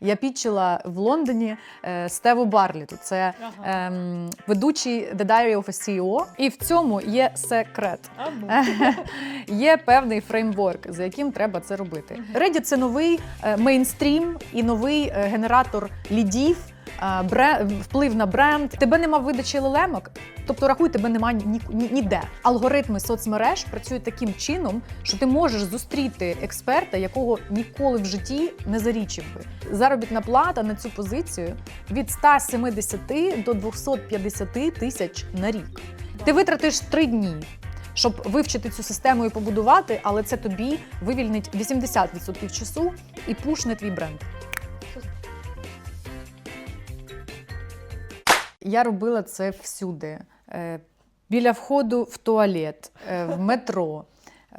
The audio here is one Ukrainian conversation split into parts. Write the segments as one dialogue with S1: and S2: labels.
S1: Я пітчила в Лондоні Стеву Барліту. Це ведучий The Diary of a CEO. І в цьому є секрет. Є певний фреймворк, за яким треба це робити. Reddit – це новий мейнстрім і новий генератор лідів, вплив на бренд. Тебе нема видачі LLM-ок, тобто рахуй, тебе нема ніде. Алгоритми соцмереж працюють таким чином, що ти можеш зустріти експерта, якого ніколи в житті не зарічив би. Заробітна плата на цю позицію від 170 до 250 тисяч на рік. Ти витратиш 3 дні, щоб вивчити цю систему і побудувати, але це тобі вивільнить 80% часу і пушне твій бренд. Я робила це всюди. Біля входу в туалет, в метро,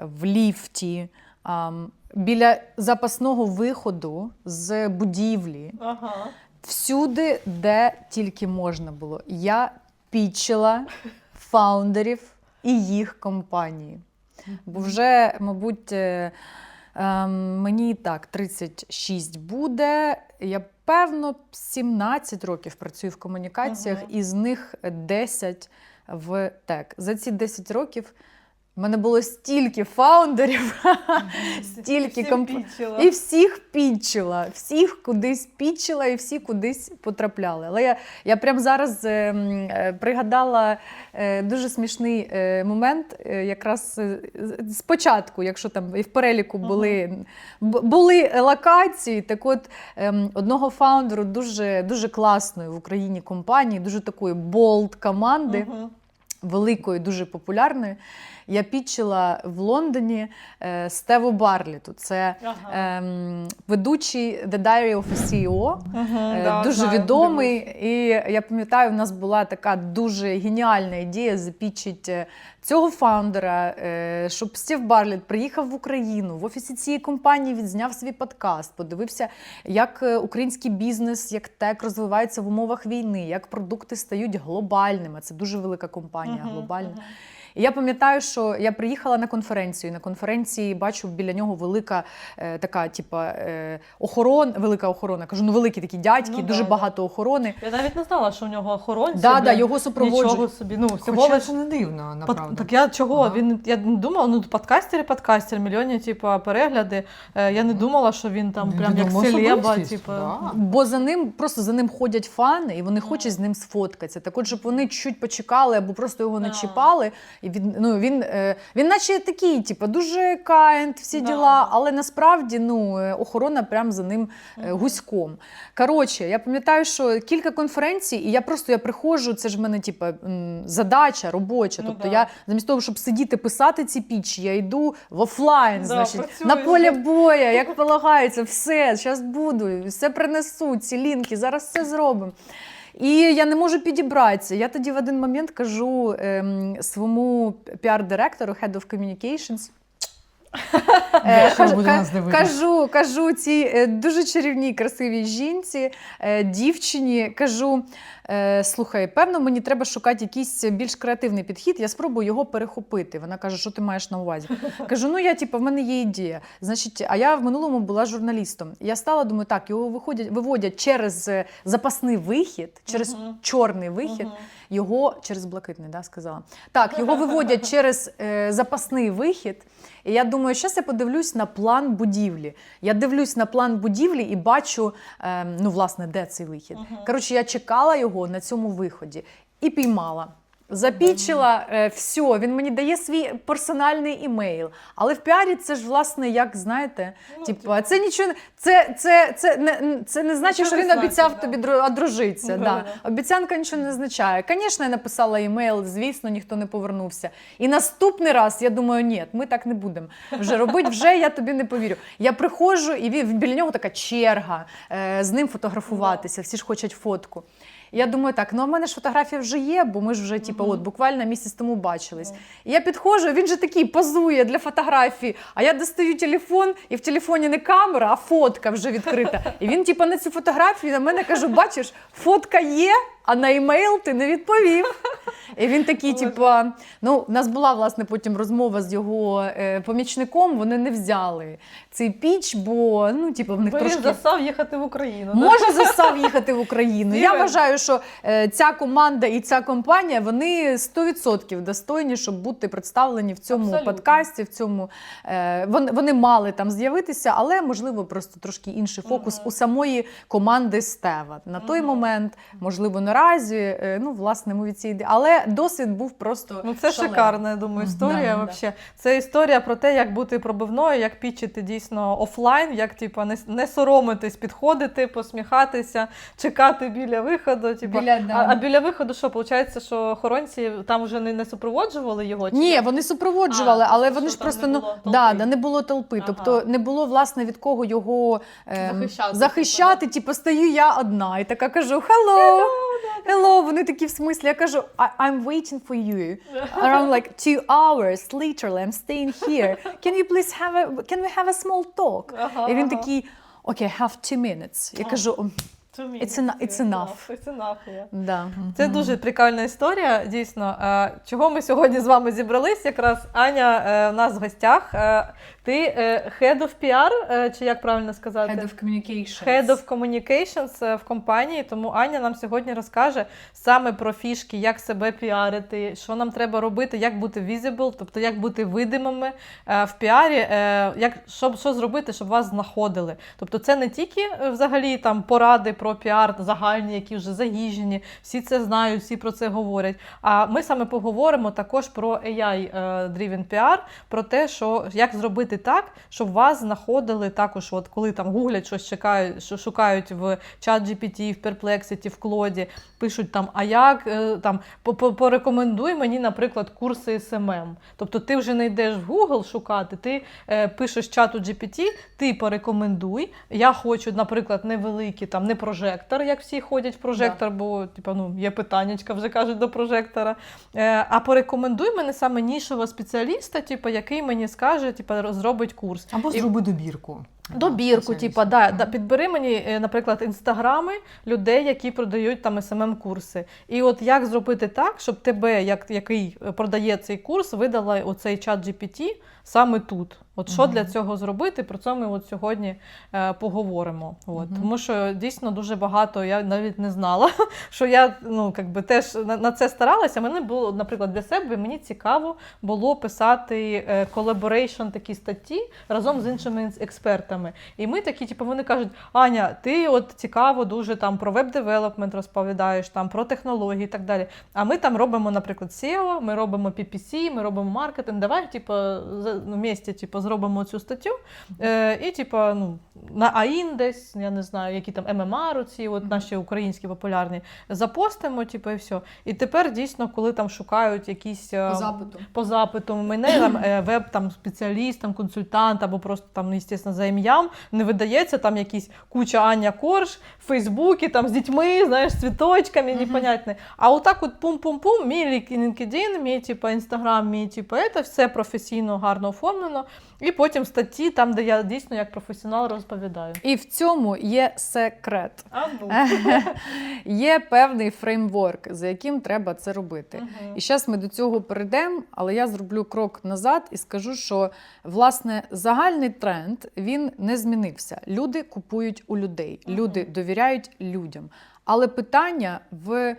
S1: в ліфті, біля запасного виходу з будівлі. Всюди, де тільки можна було. Я пітчила фаундерів і їх компанії. Бо вже, мабуть, мені так 36 буде. Я, певно, 17 років працюю в комунікаціях, із них 10 в тек. За ці 10 років в мене було стільки фаундерів, стільки компаній. І всіх пітчила. Всіх кудись пітчила і всі кудись потрапляли. Але я прямо зараз пригадала дуже смішний момент. Якраз спочатку, якщо там і в переліку були локації, так от одного фаундеру дуже класної в Україні компанії, дуже такої болд команди, великої, дуже популярної. Я пітчила в Лондоні Стеву Барліту. Це ведучий The Diary of a CEO, дуже відомий. І я пам'ятаю, у нас була така дуже геніальна ідея запітчити цього фаундера, щоб Стев Барліт приїхав в Україну, в офісі цієї компанії відзняв свій подкаст, подивився, як український бізнес, як тек розвивається в умовах війни, як продукти стають глобальними. Це дуже велика компанія, глобальна. І я пам'ятаю, що я приїхала на конференцію, і на конференції бачу біля нього велика така, типа, велика охорона. Кажу, ну великі такі дядьки, дуже багато охорони.
S2: Я навіть не знала, що у нього охоронці.
S1: Да, його супроводжують.
S2: Нічого собі. Ну,
S3: хоча це не дивно, направду.
S2: Так я чого? Я не думала, ну подкастер, мільйонні, типа, перегляди. Я не думала, що він там прям як селеба, типа.
S1: Бо просто за ним ходять фани, і вони хочуть з ним сфоткатися. Так от, щоб вони чуть почекали, або просто його не чіпали. І він наче такий, типу, дуже кайнд, всі діла, але насправді охорона прям за ним гуськом. Коротше, я пам'ятаю, що кілька конференцій, і я приходжу, це ж в мене типу, задача робоча. Тобто я замість того, щоб сидіти писати ці пітчі, я йду в офлайн, значить, на полі боя, як полагається, все, зараз буду, все принесу, ці лінки, зараз все зробимо. І я не можу підібратися. Я тоді в один момент кажу своєму піар-директору, Head of Communications, кажу цій дуже чарівній, красивій жінці, дівчині, кажу, слухай, певно, мені треба шукати якийсь більш креативний підхід, я спробую його перехопити. Вона каже, що ти маєш на увазі? Кажу, в мене є ідея. Значить, а я в минулому була журналістом. Я стала, думаю, так, його виводять через запасний вихід, через чорний вихід, його, через блакитний, да, сказала. Так, його виводять через запасний вихід. І я думаю, зараз я подивлюсь на план будівлі. Я дивлюсь на план будівлі і бачу, власне, де цей вихід. Коротше, я чекала його на цьому виході і піймала. Запічила, все, він мені дає свій персональний імейл. Але в піарі це ж, власне, як, знаєте, це нічого, це не значить, що він обіцяв тобі одружитися. Да. Обіцянка нічого не означає. Звісно, я написала імейл, звісно, ніхто не повернувся. І наступний раз я думаю, ні, ми так не будемо вже робити, вже я тобі не повірю. Я приходжу, і біля нього така черга, з ним фотографуватися, всі ж хочуть фотку. Я думаю, так, в мене ж фотографія вже є, бо ми ж вже буквально місяць тому бачились. І я підходжу, він же такий позує для фотографії, а я достаю телефон, і в телефоні не камера, а фотка вже відкрита. І він на цю фотографію на мене каже, бачиш, фотка є, а на імейл ти не відповів. І він такий, типу, ну, у нас була, власне, потім розмова з його помічником, вони не взяли цей піч, бо, ну, типу, в них
S2: Бо він
S1: трошки...
S2: застав їхати в Україну. Да?
S1: Може, застав їхати в Україну. Я
S2: Стівен.
S1: вважаю, що ця команда і ця компанія, вони 100% достойні, щоб бути представлені в цьому
S2: Абсолютно.
S1: подкасті, в цьому... Вони мали там з'явитися, але, можливо, просто трошки інший фокус у самої команди Стева. На той момент, можливо, наразі, ну, власне, ми від цієї ідеї. Але досвід був просто
S2: Ну, це
S1: шалений.
S2: шикарна, я думаю, історія.
S1: Да,
S2: вообще. Це історія про те, як бути пробивною, як пічити дійсно офлайн, як типу, не соромитись, підходити, посміхатися, чекати біля виходу. Типу. А біля виходу що, виходить, що охоронці там вже не супроводжували його? Чи
S1: Ні,
S2: як?
S1: вони супроводжували, але
S2: що
S1: вони ж
S2: там
S1: просто
S2: не
S1: ну
S2: було толпи.
S1: да, не було толпи.
S2: Ага.
S1: Тобто не було власне від кого його
S2: Захищати,
S1: Типу, стою я одна і така кажу hello, hello. Вони такі в смислі. Я кажу I'm waiting for you. Around like 2 hours literally I'm staying here. Can we have a small talk?
S2: Ага,
S1: І він
S2: ага.
S1: такий okay, have 2 minutes. Я кажу It's enough.
S2: It's enough, yeah.
S1: да.
S2: Це дуже прикольна історія, дійсно. Чого ми сьогодні з вами зібрались? Якраз Аня в нас в гостях. Ти Head of PR, чи як правильно сказати?
S1: Head of Communications.
S2: Head of Communications в компанії, тому Аня нам сьогодні розкаже саме про фішки, як себе піарити, що нам треба робити, як бути visible, тобто як бути видимими в піарі, що зробити, щоб вас знаходили. Тобто це не тільки взагалі там поради про піар загальні, які вже заїжджені, всі це знають, всі про це говорять. А ми саме поговоримо також про AI-driven PR, про те, що як зробити так, щоб вас знаходили також, от коли там гуглять щось, шукають в ChatGPT, в Perplexity, в Claude, пишуть там, а як там порекомендуй мені, наприклад, курси SMM. Тобто ти вже не йдеш в Google шукати, ти пишеш чату GPT, ти порекомендуй. Я хочу, наприклад, невеликий там не прожектор, як всі ходять в прожектор, бо типу, ну, є питаннячка, вже кажуть, до прожектора. А порекомендуй мене саме нішового спеціаліста, типу, який мені скаже, типу, зробить курс.
S3: Або зроби добірку.
S2: Добірку, типу, підбери мені, наприклад, інстаграми людей, які продають там SMM-курси. І от як зробити так, щоб тебе, який продає цей курс, видала оцей чат GPT саме тут. От що для цього зробити, про це ми от сьогодні поговоримо. От. Тому що дійсно дуже багато, я навіть не знала, що я ну, якби, теж на це старалася. Мене було, наприклад, для себе, мені цікаво було писати collaboration такі статті разом з іншими експертами. І ми такі, типу, вони кажуть, Аня, ти от цікаво дуже там про веб-девелопмент розповідаєш, там про технології і так далі. А ми там робимо, наприклад, SEO, ми робимо PPC, ми робимо маркетинг. Давай, типу, вместе, типу, зробимо цю статтю. І, типу, ну, на АІН десь, я не знаю, які там ММР, оці, от наші українські популярні, запостимо, типу, і все. І тепер, дійсно, коли там шукають якісь... По запиту. Мене там веб-спеціаліст, консультант, або просто там, звісно, за ім'ям, не видається там якісь куча Аня Корж в Фейсбуці, там з дітьми, знаєш, з цвіточками, непонятне. А отак от пум-пум-пум, мій LinkedIn, мій, типу, Instagram, мій, типу, це все професійно, гарно оформлено. І потім статті, там, де я дійсно як професіонал розповідаю.
S1: І в цьому є секрет. Є певний фреймворк, за яким треба це робити. І зараз ми до цього перейдемо, але я зроблю крок назад і скажу, що, власне, загальний тренд, він не змінився. Люди купують у людей, люди довіряють людям. Але питання в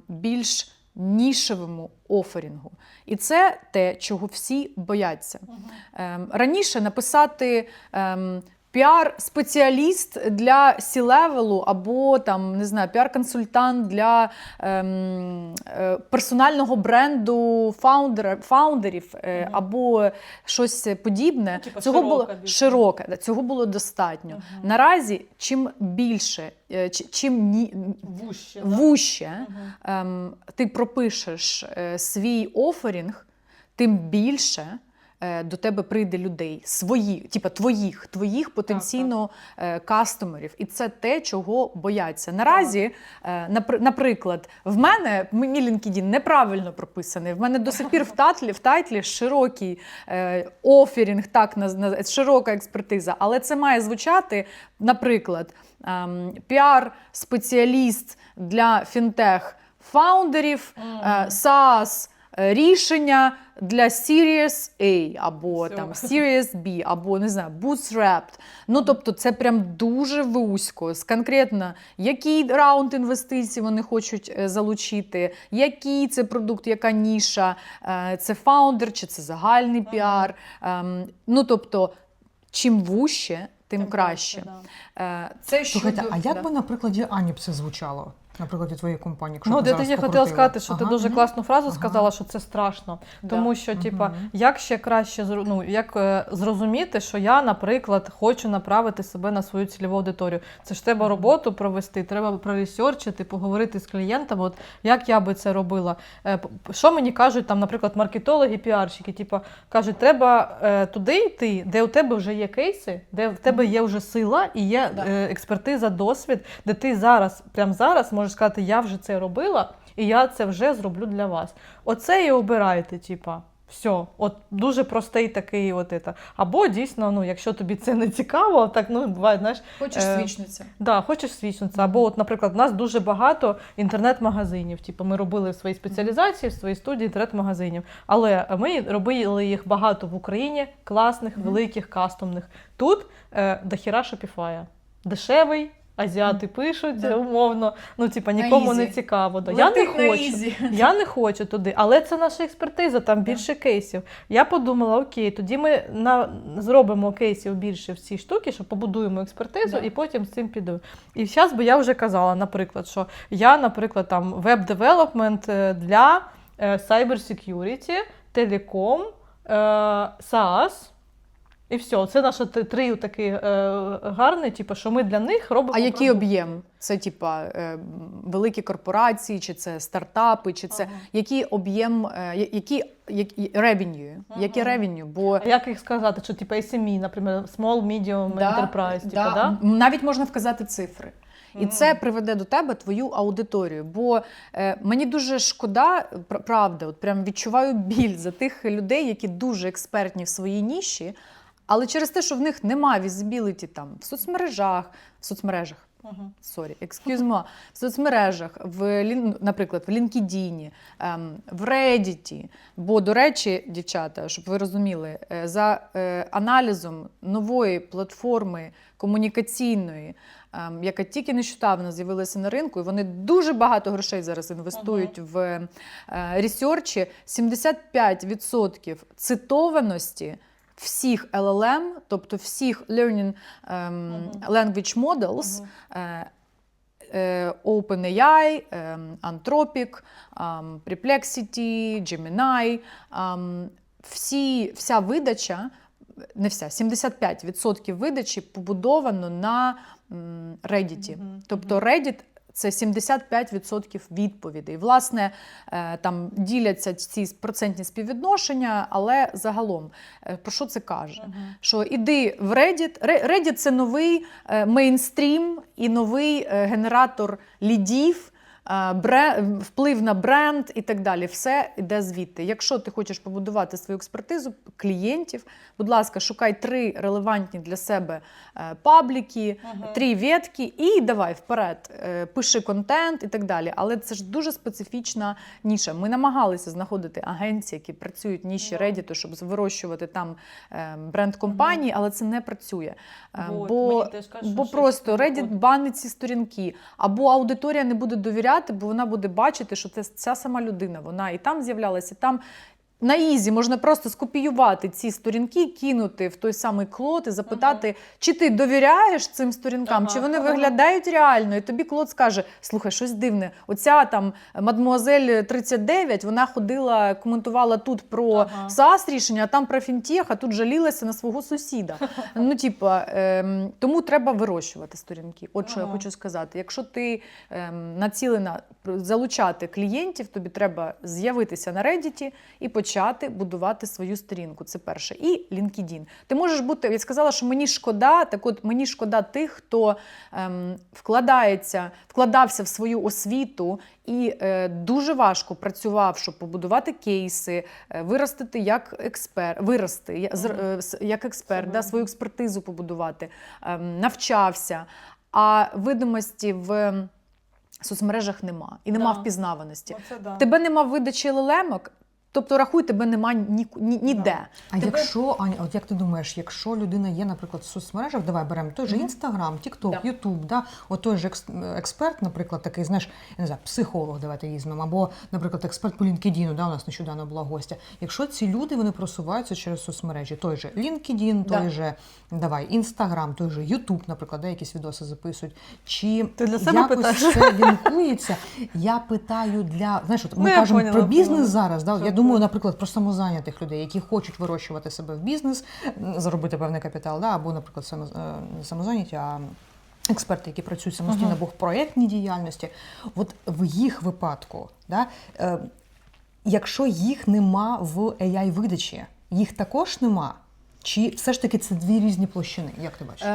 S1: більш нішевому оферінгу. І це те, чого всі бояться. Раніше написати піар-спеціаліст для C-левелу або там, не знаю, піар-консультант для персонального бренду фаундерів або щось подібне.
S2: Типу
S1: цього було
S2: широке,
S1: цього було достатньо. Наразі, чим більше, чим вуще ти пропишеш свій оферінг, тим більше до тебе прийде людей, твоїх потенційно кастомерів. І це те, чого бояться. Наразі, наприклад, в мене, мій LinkedIn неправильно прописаний, в мене до сих пір в тайтлі широкий оферінг, широка експертиза, але це має звучати, наприклад, піар-спеціаліст для фінтех фаундерів SaaS рішення для Series A, або
S2: Всьо.
S1: там Series B, або, не знаю, Bootstrapped. Ну, тобто, це прям дуже вузько, конкретно, який раунд інвестицій вони хочуть залучити, який це продукт, яка ніша, це фаундер, чи це загальний піар. Ну, тобто, чим вужче, тим краще. Це
S3: Слухайте,
S1: щодо-
S3: а як
S1: да.
S3: би, наприклад, Ані б це звучало? Наприклад, у твоєї компанії, якщо
S2: Ну,
S3: б
S2: от я
S3: зараз
S2: тоді хотіла
S3: покрутила?
S2: сказати, що ти
S3: Ага.
S2: дуже класну фразу
S3: Ага.
S2: сказала, що це страшно.
S1: Да.
S2: Тому що, типа,
S3: Мгм.
S2: як ще краще зрозуміти, що я, наприклад, хочу направити себе на свою цільову аудиторію. Це ж треба роботу провести, треба проресерчити, поговорити з клієнтами. От як я би це робила? Що мені кажуть, там, наприклад, маркетологи, піарщики, типа, кажуть, треба туди йти, де у тебе вже є кейси, де в тебе є вже сила і є
S1: Да.
S2: експертиза, досвід, де ти зараз, прямо зараз можеш сказати, я вже це робила, і я це вже зроблю для вас. Оце і обирайте, типа. Все, от дуже простий такий от это. Або дійсно, ну, якщо тобі це не цікаво, так, ну, буває, знаєш,
S1: Хочеш свічниця.
S2: да, хочеш свідчитися. Або, от, наприклад, у нас дуже багато інтернет-магазинів. Типу, ми робили в своїй спеціалізації, в своїй студії інтернет-магазинів. Але ми робили їх багато в Україні, класних, великих, кастомних. Тут дохіра Shopify. Дешевий, азіати пишуть,
S1: Да.
S2: умовно. Ну, типу, нікому не
S1: ізі.
S2: цікаво. Да. Я не
S1: Летить на
S2: хочу.
S1: ізі.
S2: Я не хочу туди, але це наша експертиза, там більше кейсів. Я подумала, окей, тоді ми зробимо кейсів більше в цій штуці, що побудуємо експертизу,
S1: Да.
S2: і потім з цим піду. І зараз би я вже казала, наприклад, що я, наприклад, там веб-девелопмент для cyber-security, телеком, SaaS. І все, це наше тріо таке гарне, типу, що ми для них робимо.
S1: А який
S2: продукт.
S1: об'єм? Це типа великі корпорації, чи це стартапи, чи це який об'єм, які revenue? Яке revenue? Бо
S2: А як їх сказати, що типу SME, наприклад, Small, Medium Enterprise, типу, да?
S1: Навіть можна вказати цифри. І це приведе до тебе твою аудиторію. Бо мені дуже шкода, правда, от прям відчуваю біль за тих людей, які дуже експертні в своїй ніші, але через те, що в них немає візибіліті там в соцмережах, excuse me, в соцмережах, наприклад, в LinkedIn, в Reddit. Бо, до речі, дівчата, щоб ви розуміли, за аналізом нової платформи комунікаційної, яка тільки нещодавно з'явилася на ринку, і вони дуже багато грошей зараз інвестують в ресерчі, 75% цитованості всіх LLM, тобто всіх Learning Language Models, OpenAI, Anthropic, Perplexity, Gemini, вся видача, не вся, 75% видачі побудовано на Reddit. Тобто Reddit – це 75% відповідей. Власне, там діляться ці процентні співвідношення, але загалом, про що це каже? Що іди в Reddit. Reddit – це новий мейнстрім і новий генератор лідів, вплив на бренд і так далі. Все йде звідти. Якщо ти хочеш побудувати свою експертизу клієнтів, будь ласка, шукай 3 релевантні для себе пабліки, 3 ветки і давай вперед, пиши контент і так далі. Але це ж дуже специфічна ніша. Ми намагалися знаходити агенції, які працюють в ніші Reddit, щоб вирощувати там бренд компанії, але це не працює. Бо просто Reddit банить ці сторінки, або аудиторія не буде довіряти, бо вона буде бачити, що це ця сама людина. Вона і там з'являлася, і там на ізі можна просто скопіювати ці сторінки, кинути в той самий клод і запитати, чи ти довіряєш цим сторінкам, чи вони виглядають реально. І тобі клод скаже, слухай, щось дивне. Оця там мадмуазель 39, вона ходила, коментувала тут про SaaS рішення, а там про фінтех, а тут жалілася на свого сусіда. Ну, типа, тому треба вирощувати сторінки. От що я хочу сказати. Якщо ти націлена залучати клієнтів, тобі треба з'явитися на Reddit і почати будувати свою сторінку. Це перше. І LinkedIn. Ти можеш бути, я сказала, що мені шкода, так от мені шкода тих, хто вкладався в свою освіту і дуже важко працював, щоб побудувати кейси, виростити як експерт, да, свою експертизу побудувати, навчався. А видимості в соцмережах нема. І нема
S2: Да.
S1: впізнаваності.
S2: Оце да.
S1: Тебе нема видачі LLM-ок, тобто рахуй, тебе нема ніде.
S3: А якщо, Аня, от як ти думаєш, якщо людина є, наприклад, в соцмережах, давай беремо той же Інстаграм, Тікток,
S1: Да.
S3: Ютуб, да? От той же експерт, наприклад, такий, знаєш, я не знаю, психолог, давайте візьмемо, або, наприклад, експерт по LinkedIn, да, у нас нещодавно була гостя. Якщо ці люди, вони просуваються через соцмережі, той же LinkedIn,
S1: Да.
S3: той же, давай, Інстаграм, той же Ютуб, наприклад, да, якісь відоси записують, чи
S2: Ти для себе
S3: якось
S2: питаєш?
S3: це вінкується? Я питаю для, знаєш, от ми
S2: Ну, я
S3: кажемо
S2: поняла,
S3: про бізнес
S2: поняла.
S3: зараз, да?
S2: Що
S3: Я думаю, наприклад, про самозайнятих людей, які хочуть вирощувати себе в бізнес, заробити певний капітал, да? Або, наприклад, не самозайняті, а експерти, які працюють самостійно, або в проєктній діяльності. От в їх випадку, да? Якщо їх нема в AI-видачі, їх також нема? Чи все ж таки це дві різні площини? Як ти бачиш?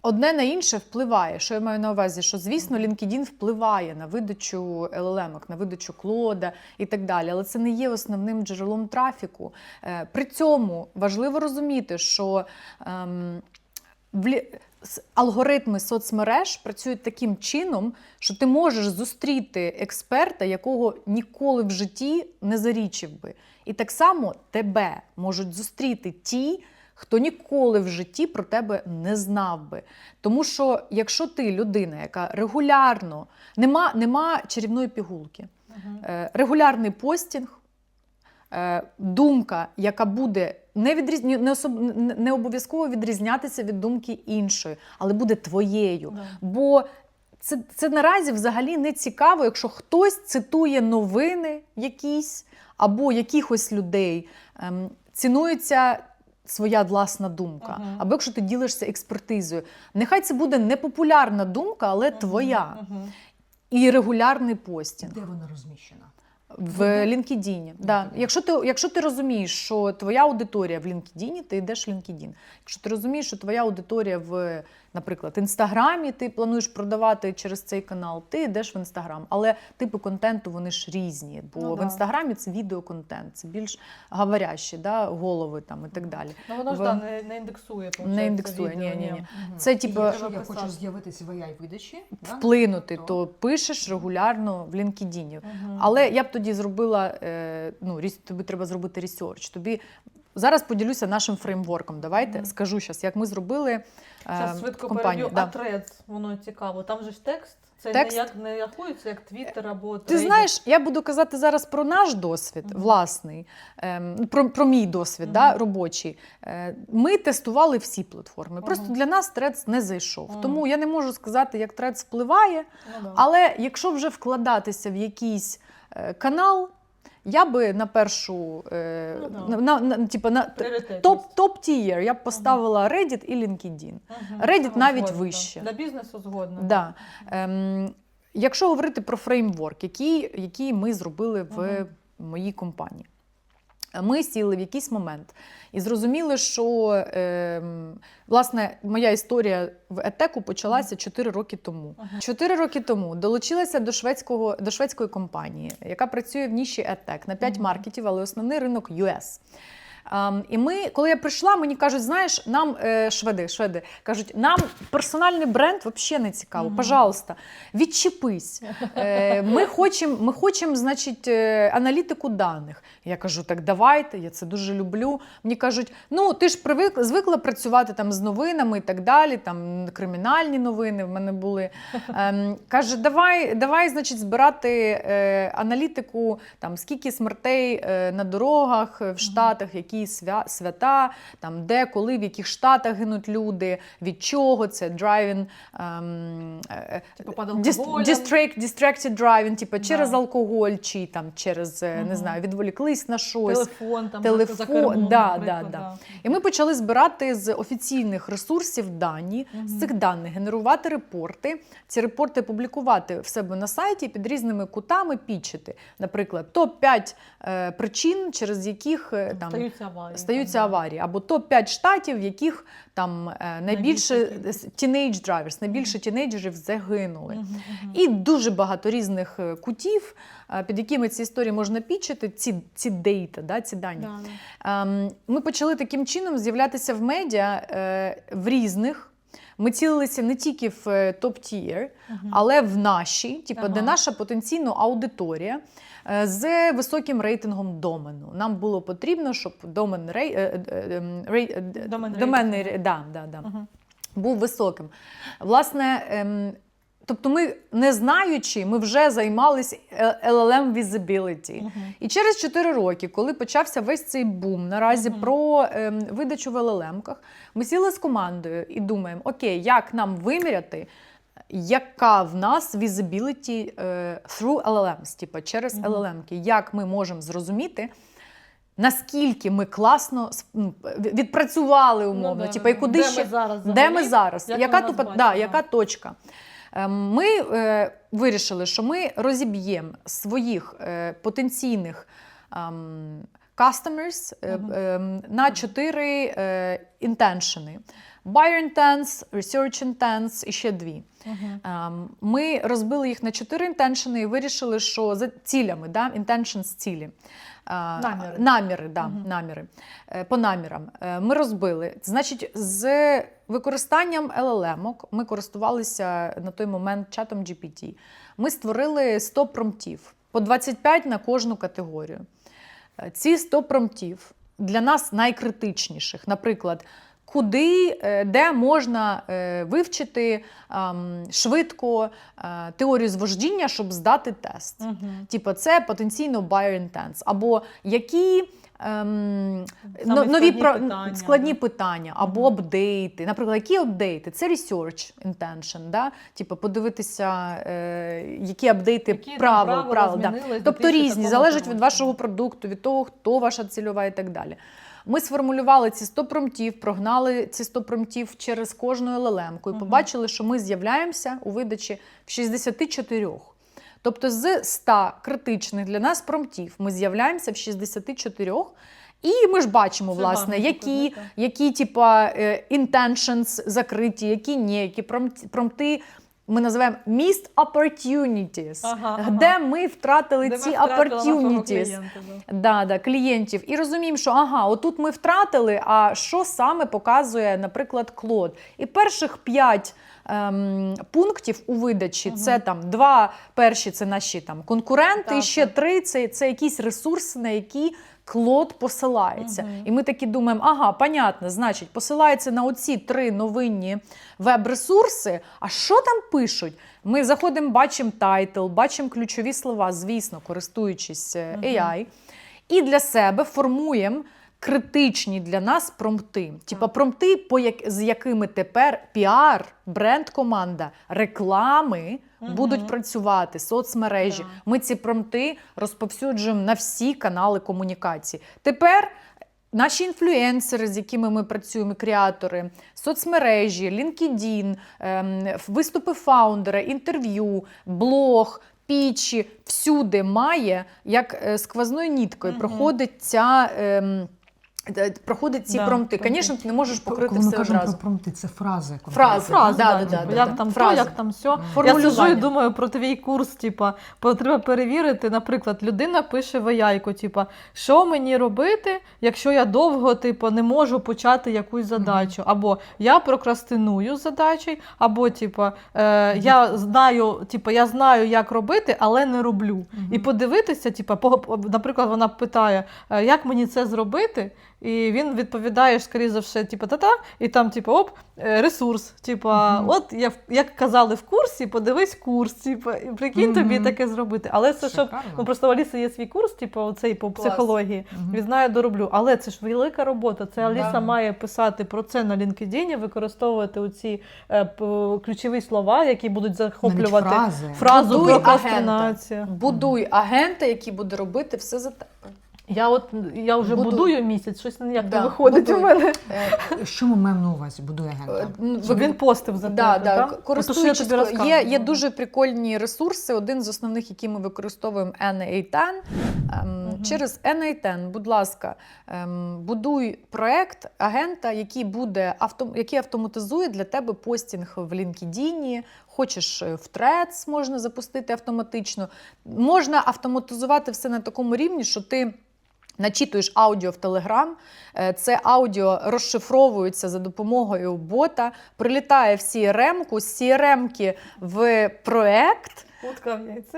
S1: Одне на інше впливає. Що я маю на увазі? Що, звісно, LinkedIn впливає на видачу LLM-ок, на видачу Клода і так далі, але це не є основним джерелом трафіку. При цьому важливо розуміти, що алгоритми соцмереж працюють таким чином, що ти можеш зустріти експерта, якого ніколи в житті не зарічив би. І так само тебе можуть зустріти ті, хто ніколи в житті про тебе не знав би. Тому що якщо ти людина, яка регулярно, нема чарівної пігулки, регулярний постінг, думка, яка буде не обов'язково відрізнятися від думки іншої, але буде твоєю.
S2: Да.
S1: Бо це наразі взагалі не цікаво, якщо хтось цитує новини якісь або якихось людей, цінується своя власна думка. Або якщо ти ділишся експертизою. Нехай це буде непопулярна думка, але твоя. І регулярний постінг.
S3: Де вона розміщена?
S1: В LinkedIn. Да. Якщо ти розумієш, що твоя аудиторія в LinkedIn, ти йдеш в LinkedIn. Якщо ти розумієш, що твоя аудиторія в, наприклад, Інстаграмі, ти плануєш продавати через цей канал, ти йдеш в Інстаграм. Але типи контенту, вони ж різні. Бо в Інстаграмі це відеоконтент, це більш говорящі, да, голови там і так далі.
S2: Ну воно ж не індексує.
S1: Не індексує, ні.
S3: Це,
S1: Це типу
S3: якщо я хочу з'явитися в AI-видачі,
S1: вплинути, то пишеш регулярно в LinkedIn. Але я б тоді зробила, тобі треба зробити ресерч. Тобі зараз поділюся нашим фреймворком. Давайте скажу зараз, як ми зробили
S2: Зараз швидко
S1: компанію.
S2: переб'ю. А Threads, воно цікаво. Там же ж текст. Це
S1: Текст?
S2: не рахується як Twitter або
S1: Ти знаєш, я буду казати зараз про наш досвід, власний, про мій досвід, робочий. Ми тестували всі платформи. Просто для нас Threads не зайшов. Тому я не можу сказати, як Threads впливає, але якщо вже вкладатися в канал, я би на першу, топ-тір, я б поставила Reddit і LinkedIn. Reddit навіть вище.
S2: Для бізнесу згодно.
S1: Да. Якщо говорити про фреймворк, який ми зробили в моїй компанії. Ми сіли в якийсь момент і зрозуміли, що, власне, моя історія в EdTech почалася 4 роки тому. 4 роки тому долучилася до шведської компанії, яка працює в ніші EdTech на 5 маркетів, але основний ринок US. І коли я прийшла, мені кажуть, знаєш, нам, шведи, кажуть, нам персональний бренд взагалі не цікаво, пожалуйста, відчепись. Ми хочемо, значить, аналітику даних. Я кажу, так давайте, я це дуже люблю. Мені кажуть, ти ж звикла працювати там з новинами і так далі, там кримінальні новини в мене були. Каже, давай, значить, збирати аналітику, там, скільки смертей на дорогах в Штатах, які свята, там, де, коли, в яких штатах гинуть люди, від чого, це driving, distracted driving, типу, через алкоголь, чи там, через, не знаю, відволіклись на щось.
S2: Телефон, за кермом,
S1: да. І ми почали збирати з офіційних ресурсів дані, з цих даних генерувати репорти, ці репорти публікувати в себе на сайті, під різними кутами пічити. Наприклад, топ-5 причин, через яких там стаються аварії, або топ-5 штатів, в яких там найбільше тінейджерів загинули. І дуже багато різних кутів, під якими ці історії можна пічити, ці дейта, ці дані. Ми почали таким чином з'являтися в медіа в різних. Ми цілилися не тільки в топ-тір, але в наші, типу, де наша потенційна аудиторія з високим рейтингом домену. Нам було потрібно, щоб доменний був високим. Власне, тобто ми, не знаючи, ми вже займалися LLM Visibility. І через 4 роки, коли почався весь цей бум наразі про видачу в LLM-ках, ми сіли з командою і думаємо, окей, як нам виміряти, яка в нас visibility through LLMs, типу через LLM-ки, як ми можемо зрозуміти, наскільки ми класно відпрацювали умовно, типу, і куди де ми зараз, яка точка. Ми вирішили, що ми розіб'ємо своїх потенційних customers на 4 інтеншени. Buyer intents, research intents і ще 2. Ми розбили їх на 4 інтеншени і вирішили, що за цілями, intentions – цілі. Наміри. По намірам. Ми розбили. Значить, з використанням LLM-ок ми користувалися на той момент чатом GPT. Ми створили 100 промптів, по 25 на кожну категорію. Ці 100 промптів для нас найкритичніших. Наприклад, де можна вивчити швидко теорію звождіння, щоб здати тест. Типу, це потенційно buyer intents. Або які нові складні питання, або апдейти. Наприклад, які апдейти? Це research intention. Да? Типу, подивитися, які апдейти правил. Да. Тобто різні, залежать від вашого продукту, від того, хто ваша цільова і так далі. Ми сформулювали ці 100 промптів, прогнали ці 100 промптів через кожну LLM-ку і побачили, що ми з'являємося у видачі в 64. Тобто з 100 критичних для нас промптів ми з'являємося в 64. І ми ж бачимо, власне, які типа intentions закриті, які ні, які промпти ми називаємо missed opportunities, де ми втратили ці opportunities клієнтів. І розуміємо, що отут ми втратили, а що саме показує, наприклад, Claude. І перших 5 пунктів у видачі, це там 2 перші, це наші там конкуренти, і ще 3 це якісь ресурси, на які Claude посилається. І ми такі думаємо, понятно, значить, посилається на оці 3 новинні веб-ресурси, а що там пишуть? Ми заходимо, бачимо тайтл, бачимо ключові слова, звісно, користуючись AI, і для себе формуємо критичні для нас промпти. Типа промпти, з якими тепер піар, бренд-команда, реклами будуть працювати, соцмережі. Ми ці промпти розповсюджуємо на всі канали комунікації. Тепер наші інфлюенсери, з якими ми працюємо, креатори, соцмережі, LinkedIn, виступи фаундера, інтерв'ю, блог, пічі, всюди має, як сквозною ніткою проходить ці промпти. Звісно, ти не можеш покрити все одразу.
S3: Коли ми кажемо про промпти, це фрази.
S2: Як там то, як там сьо. Я сиджу і думаю про твій курс, треба перевірити, наприклад, людина пише в AI-ку, що мені робити, якщо я довго, не можу почати якусь задачу, або я прокрастиную з задачею, або, я знаю, як робити, але не роблю. І подивитися, наприклад, вона питає, як мені це зробити, і він відповідає, скоріше за все, та-та, і там, ресурс. От, як казали в курсі, подивись курс, і прикинь тобі таке зробити. Але це, щоб, просто у Аліси є свій курс, оцей по психології, він знає, дороблю. Але це ж велика робота. Це Аліса має писати про це на LinkedIn, використовувати оці ключові слова, які будуть захоплювати фразу прокрастинація.
S1: Будуй агента, який буде робити все за тебе.
S2: Я вже будую місяць, щось ніяк не виходить у мене.
S3: Що ми маємо на увазі, будує агента?
S2: Щоб він постив за тебе,
S1: користуючись, є дуже прикольні ресурси. Один з основних, які ми використовуємо, NA10. Через NA10, будь ласка, будуй проект агента, який автоматизує для тебе постінг в LinkedIn, хочеш в Threads, можна запустити автоматично. Можна автоматизувати все на такому рівні, що ти начитуєш аудіо в Telegram, це аудіо розшифровується за допомогою бота, прилітає в CRM-ку, з CRM-ки в проект,
S2: Утка в яйце.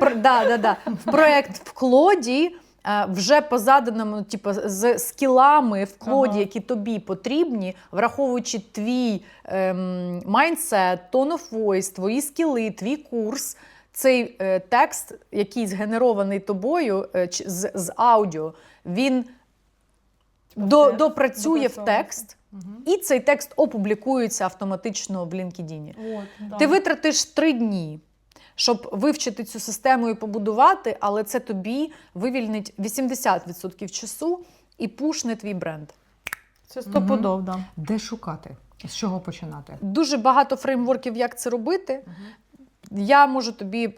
S1: в проект в Клоді, вже по заданому, типу, з скілами в Клоді, які тобі потрібні, враховуючи твій майндсет, tone of voice, твої скіли, твій курс, цей текст, який згенерований тобою з аудіо, він допрацює в текст, і цей текст опублікується автоматично в LinkedIn. Ти витратиш 3 дні, щоб вивчити цю систему і побудувати, але це тобі вивільнить 80% часу і пушне твій бренд.
S2: Це стопудов, да.
S3: Де шукати? З чого починати?
S1: Дуже багато фреймворків, як це робити. Я можу тобі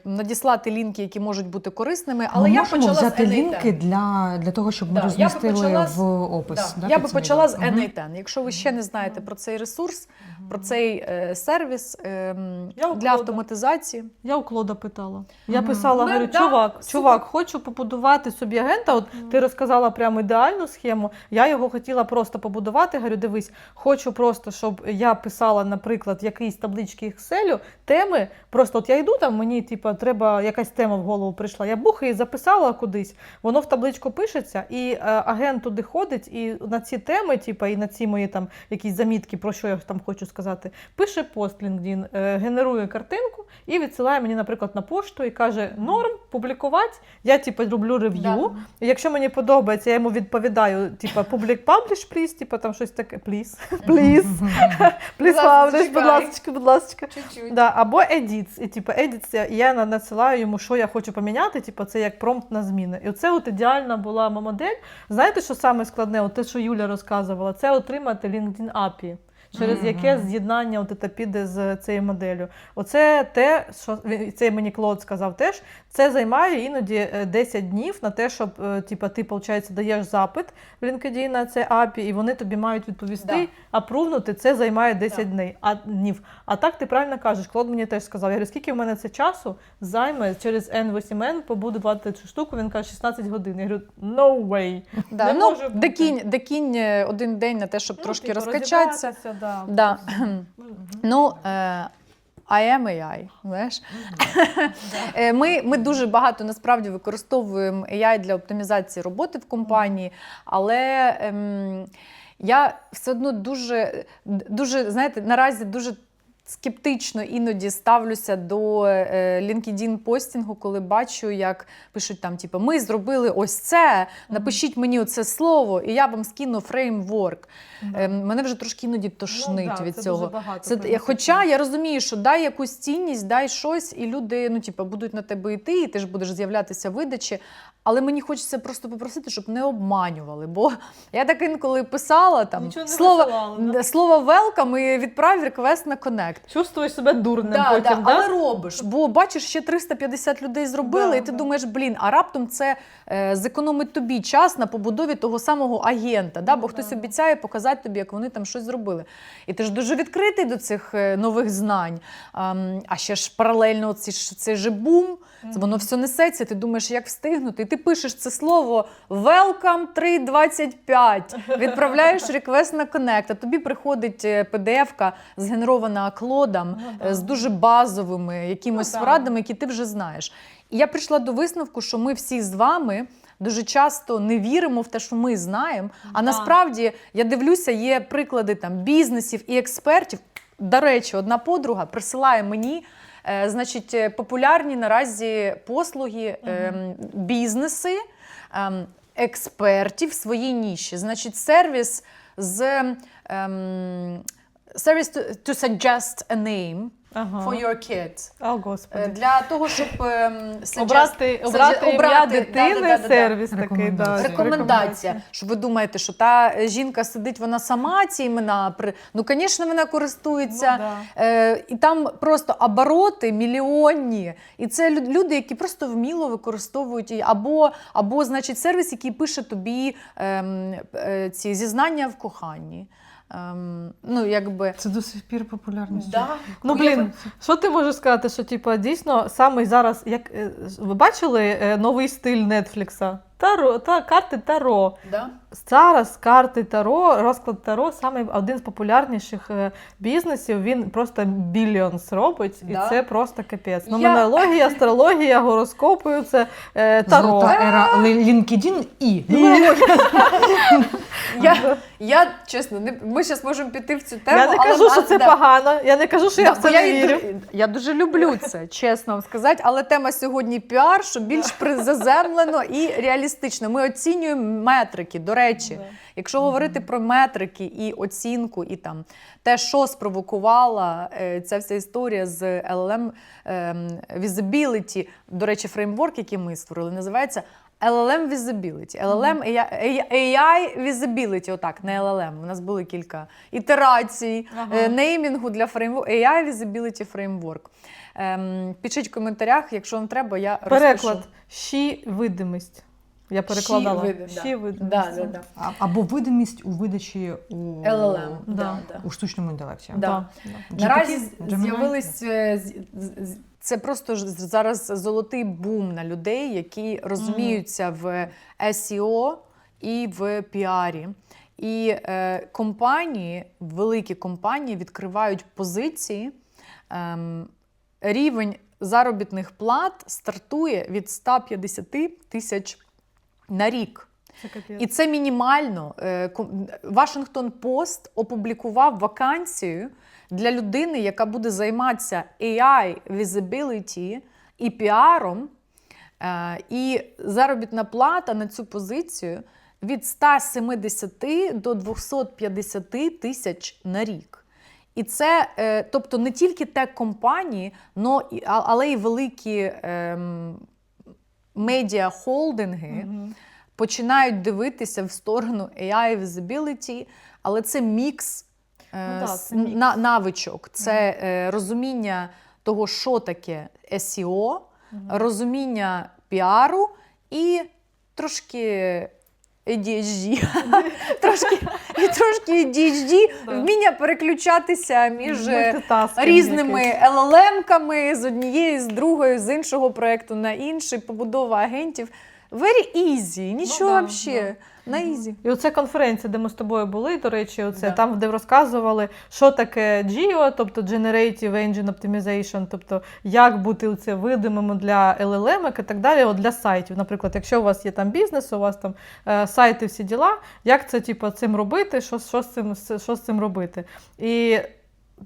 S1: надіслати лінки, які можуть бути корисними, але я
S3: можемо
S1: почала
S3: взяти
S1: з
S3: лінки
S1: N8.
S3: для того, щоб ми
S1: Да, я би
S3: розмістили
S1: почала
S3: в опис. Да,
S1: Я
S3: під
S1: би
S3: цим
S1: почала з
S3: відео.
S1: N8. Якщо ви ще не знаєте про цей ресурс, про цей сервіс
S2: Я у
S1: для
S2: Клода.
S1: автоматизації.
S2: Я у Клода питала. Я писала,
S1: Ну,
S2: говорю,
S1: да,
S2: чувак, хочу побудувати собі агента. От ти розказала прямо ідеальну схему. Я його хотіла просто побудувати. Говорю, дивись, хочу просто, щоб я писала, наприклад, якісь таблички Excel, теми. Просто от я йду там, мені треба якась тема в голову прийшла. Я бух і записала кудись. Воно в табличку пишеться, і агент туди ходить, і на ці теми, і на ці мої там якісь замітки, про що я там хочу сказати, пише пост LinkedIn, генерує картинку і відсилає мені, наприклад, на пошту і каже: норм, публікувати. Я роблю рев'ю. І якщо мені подобається, я йому відповідаю, publish, please, там щось таке, please, publish, будь ласка. Да, або edits. І edits, і я надсилаю йому, що я хочу поміняти, це як промпт на зміни. І оце от ідеальна була модель. Знаєте, що саме складне? От те, що Юля розказувала, це отримати LinkedIn API, через яке з'єднання піде з цією моделлю. Оце те, що це мені Клод сказав теж, це займає іноді 10 днів на те, щоб ти, виходить, даєш запит в LinkedIn на це API, і вони тобі мають відповісти, апрувнути, це займає 10 днів. А так ти правильно кажеш, Клод мені теж сказав, я говорю, скільки в мене це часу займе через N8N побудувати цю штуку, він каже, 16 годин. Я говорю, no way.
S1: Да,
S2: Не
S1: ну,
S2: може бути.
S1: докинь один день на те, щоб трошки розкачатися.
S2: Да.
S1: Да. Ну, I am AI, знаєш. Ми дуже багато насправді використовуємо AI для оптимізації роботи в компанії, але я все одно дуже, знаєте, наразі дуже скептично іноді ставлюся до LinkedIn-постінгу, коли бачу, як пишуть там, ми зробили ось це, напишіть мені оце слово, і я вам скину фреймворк. Мене вже трошки іноді тошнить від цього. Хоча я розумію, що дай якусь цінність, дай щось, і люди будуть на тебе йти, і ти ж будеш з'являтися в видачі. Але мені хочеться просто попросити, щоб не обманювали. Бо я так інколи писала там слово welcome і відправ реквест на Connect.
S2: Чувствуєш себе дурним потім,
S1: але робиш. Бо бачиш, ще 350 людей зробили, і ти думаєш, а раптом це зекономить тобі час на побудові того самого агента. Бо хтось обіцяє показати тобі, як вони там щось зробили. І ти ж дуже відкритий до цих нових знань. А ще ж паралельно цей же бум, воно все несеться, ти думаєш, як встигнути. І ти пишеш це слово welcome 325, відправляєш реквест на Connect, а тобі приходить PDF-ка, згенерована Клодом, з дуже базовими якимось порадами, які ти вже знаєш. І я прийшла до висновку, що ми всі з вами дуже часто не віримо в те, що ми знаємо, а насправді, я дивлюся, є приклади там бізнесів і експертів. До речі, одна подруга присилає мені популярні наразі послуги, бізнеси, експертів в своїй ніші. Сервіс to suggest a name for your kids.
S2: О, Господи.
S1: Для того, щоб
S2: обрати ім'я дитини, сервіс такий.
S1: Рекомендація. Що ви думаєте, що та жінка сидить, вона сама ці імена? Ну, звісно, вона користується. І там просто обороти мільйонні. І це люди, які просто вміло використовують її. Або сервіс, який пише тобі ці зізнання в коханні.
S3: Це до сих пір популярність.
S2: Що ти можеш сказати, що дійсно саме зараз, ви бачили новий стиль Нетфлікса? Таро, карти Таро.
S1: Да?
S2: Зараз карти Таро, розклад Таро саме один з популярніших бізнесів. Він просто біліонс робить,
S1: Да.
S2: і це просто капець.
S1: Я-
S2: Нумерологія, астрологія, гороскопи, це Таро.
S3: Золота ера LinkedIn і.
S1: Я чесно, ми зараз можемо піти в цю тему.
S2: Я не
S1: але
S2: кажу,
S1: в
S2: що
S1: нас,
S2: це
S1: да.
S2: погано, я не кажу, що я в
S1: Да,
S2: це
S1: бо
S2: не
S1: і
S2: вірю.
S1: я дуже люблю це, чесно вам сказати, але тема сьогодні піар, що більш заземлено і реалістично. Ми оцінюємо метрики. До речі, якщо говорити про метрики і оцінку, і там те, що спровокувала ця вся історія з LLM Visibility, до речі, фреймворк, який ми створили, називається LLM Visibility. LLM AI Visibility, отак, не LLM. У нас були кілька ітерацій, неймінгу для фреймворку. AI Visibility Framework. Пишіть в коментарях, якщо вам треба, я розпишу.
S2: Переклад. Видимість. Я перекладала.
S1: Да.
S3: Або видимість у видачі у
S1: LLM.
S2: Да.
S3: у штучному інтелекті.
S1: Да.
S3: GPT,
S1: Наразі
S3: Gemini.
S1: з'явились це просто ж зараз золотий бум на людей, які розуміються в SEO і в піарі. І компанії, великі компанії відкривають позиції. Рівень заробітних плат стартує від 150 тисяч на рік.
S2: Це капець.
S1: І це мінімально. Вашингтон Пост опублікував вакансію для людини, яка буде займатися AI, visibility і піаром. І заробітна плата на цю позицію від 170 до 250 тисяч на рік. І це, тобто, не тільки тех-компанії, але й великі медіа-холдинги починають дивитися в сторону AI visibility, але це мікс навичок. Це розуміння того, що таке SEO, розуміння піару і трошки ADHD. трошки ADHD, вміння переключатися між різними LLM-ками з однієї, з другої, з іншого проєкту на інший, побудова агентів. Very easy, нічого взагалі. На ізі.
S2: І оце конференція, де ми з тобою були, до речі, там, де розказували, що таке GEO, тобто Generative Engine Optimization, тобто як бути оце видимими для LLM і так далі, от для сайтів. Наприклад, якщо у вас є там бізнес, у вас там сайти, всі діла, як це цим робити, що з цим робити. І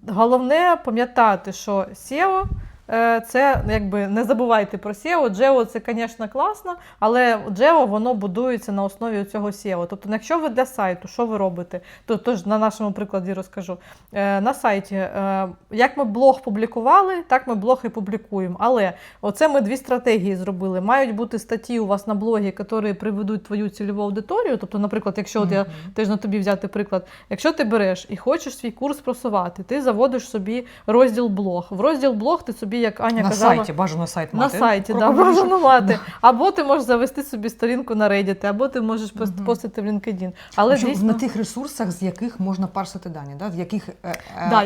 S2: головне пам'ятати, що SEO – це, якби, не забувайте про SEO. GEO – це, звісно, класно, але GEO, воно будується на основі цього SEO. Тобто, якщо ви для сайту, що ви робите? Тож на нашому прикладі розкажу. На сайті, як ми блог публікували, так ми блог і публікуємо. Але оце ми дві стратегії зробили. Мають бути статті у вас на блогі, які приведуть твою цільову аудиторію. Тобто, наприклад, якщо от я теж на тобі взяти приклад, якщо ти береш і хочеш свій курс просувати, ти заводиш собі розділ блог. В розділ блог ти собі, як Аня казала,
S3: сайті, бажано сайт мати.
S2: на сайті, да, бажано мати. Або ти можеш завести собі сторінку на Reddit, або ти можеш постити в LinkedIn. Але дійсно...
S3: На тих ресурсах, з яких можна парсити дані, да? В яких